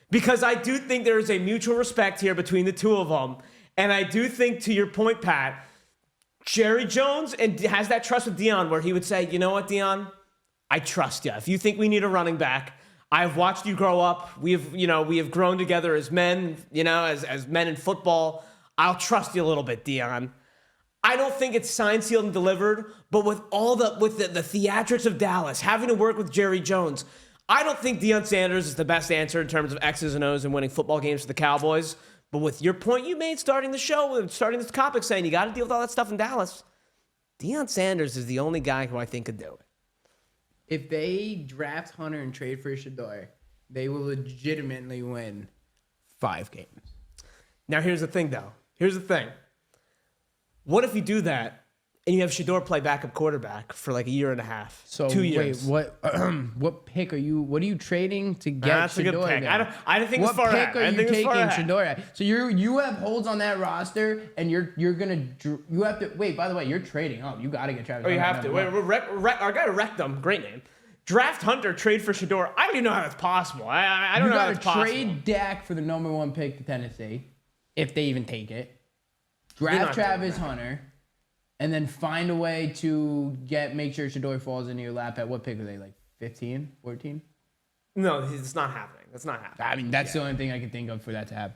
Because I do think there is a mutual respect here between the two of them. And I do think, to your point, Pat, Jerry Jones has that trust with Deion where he would say, you know what, Deion? I trust you. If you think we need a running back, I've watched you grow up. We have grown together as men, as men in football. I'll trust you a little bit, Deion. I don't think it's signed, sealed, and delivered, but with the theatrics of Dallas, having to work with Jerry Jones, I don't think Deion Sanders is the best answer in terms of X's and O's and winning football games for the Cowboys. But with your point you made starting the show, starting this topic, saying you got to deal with all that stuff in Dallas, Deion Sanders is the only guy who I think could do it. If they draft Hunter and trade for Shador, they will legitimately win 5 games. Now, here's the thing, though. What if you do that and you have Shador play backup quarterback for like a year and a half, so 2 years? Wait, what pick are you? What are you trading to get That's Shador? a good pick. Then? I don't think it's far What pick are you taking Shador at? So you have holes on that roster, and you have to wait. By the way, you're trading up. You got to get Travis. Oh, you have to. Wait, our guy Rectum, great name. Draft Hunter, trade for Shador. I don't even know how that's possible. I don't know how that's possible. You got to trade Dak for the number 1 pick to Tennessee, if they even take it. Draft Travis Hunter. And then find a way to make sure Shador falls into your lap at what pick are they, like 15, 14? No, it's not happening. That's not happening. I mean, that's the only thing I can think of for that to happen.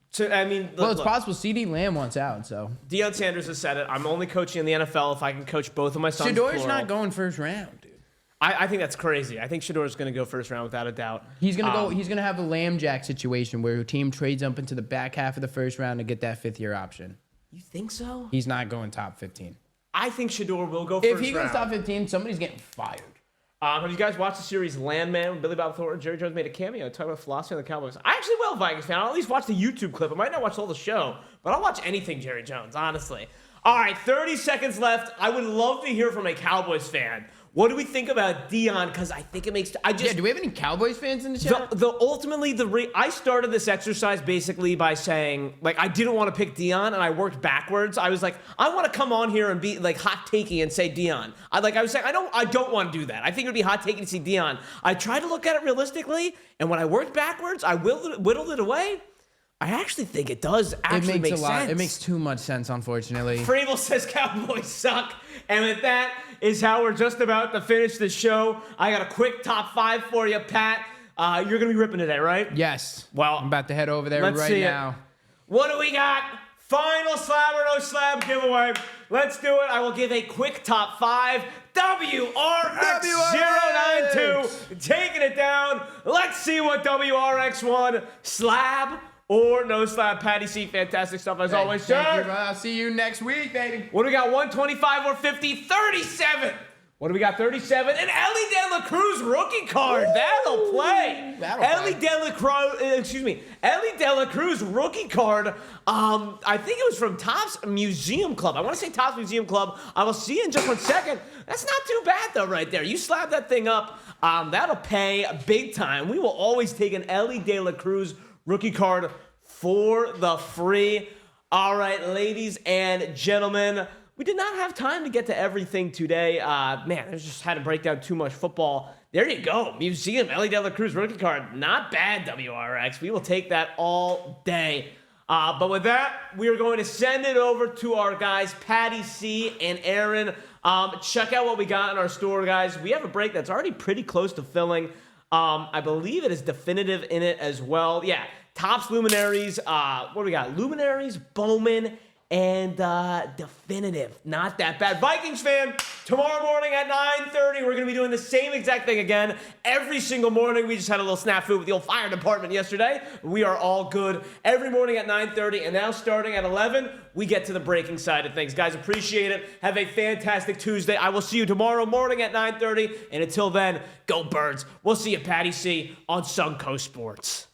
So, I mean, it's possible CD Lamb wants out, so. Deion Sanders has said it. I'm only coaching in the NFL if I can coach both of my sons. Shador's not going first round, dude. I think that's crazy. I think Shador's going to go first round without a doubt. He's going to go. He's going to have a Lamb Jack situation where a team trades up into the back half of the first round to get that 5th-year option. You think so? He's not going top 15. I think Shador will go first round. If he goes top 15, somebody's getting fired. Have you guys watched the series Landman? Billy Bob Thornton, Jerry Jones made a cameo talking about philosophy of the Cowboys. I actually will, Vikings fan. I'll at least watch the YouTube clip. I might not watch all the show, but I'll watch anything Jerry Jones, honestly. All right, 30 seconds left. I would love to hear from a Cowboys fan. What do we think about Deion? Because I think it makes... do we have any Cowboys fans in the chat? I started this exercise basically by saying, like, I didn't want to pick Deion, and I worked backwards. I was like, I want to come on here and be, like, hot-takey and say Deion. I was saying, I don't want to do that. I think it would be hot-takey to see Deion. I tried to look at it realistically, and when I worked backwards, I whittled it away. I actually think it does actually make sense. It makes too much sense, unfortunately. Frable says Cowboys suck. And with that is how we're just about to finish the show. I got a quick top 5 for you, Pat. You're going to be ripping today, right? Yes. Well, I'm about to head over there right now. What do we got? Final slab or no slab giveaway. Let's do it. I will give a quick top 5. WRX092 taking it down. Let's see what WRX won. Slab or no slab. Patty C, fantastic stuff as always, sir. Thank you, brother. I'll see you next week, baby. What do we got? 125 or 50? 37. What do we got? 37. An Ellie De La Cruz rookie card. Ooh, that'll play. Ellie De La Cruz rookie card. I think it was from Topps Museum Club. I want to say Topps Museum Club. I will see you in just 1 second. That's not too bad, though, right there. You slap that thing up. That'll pay big time. We will always take an Ellie De La Cruz rookie card for the free. All right, ladies and gentlemen, we did not have time to get to everything today. Man, I just had to break down too much football. There you go. Museum, Ellie De La Cruz rookie card. Not bad, WRX. We will take that all day. But with that, we are going to send it over to our guys, Patty C and Aaron. Check out what we got in our store, guys. We have a break that's already pretty close to filling. I believe it is definitive in it as well. Yeah, Topps Luminaries. What do we got? Luminaries, Bowman, and definitive. Not that bad. Vikings fan, tomorrow morning at 9:30, we're going to be doing the same exact thing again. Every single morning. We just had a little snafu with the old fire department yesterday. We are all good. Every morning at 9:30, and now starting at 11, we get to the breaking side of things. Guys, appreciate it. Have a fantastic Tuesday. I will see you tomorrow morning at 9:30, and until then, go Birds. We'll see you, Patty C, on Suncoast Sports.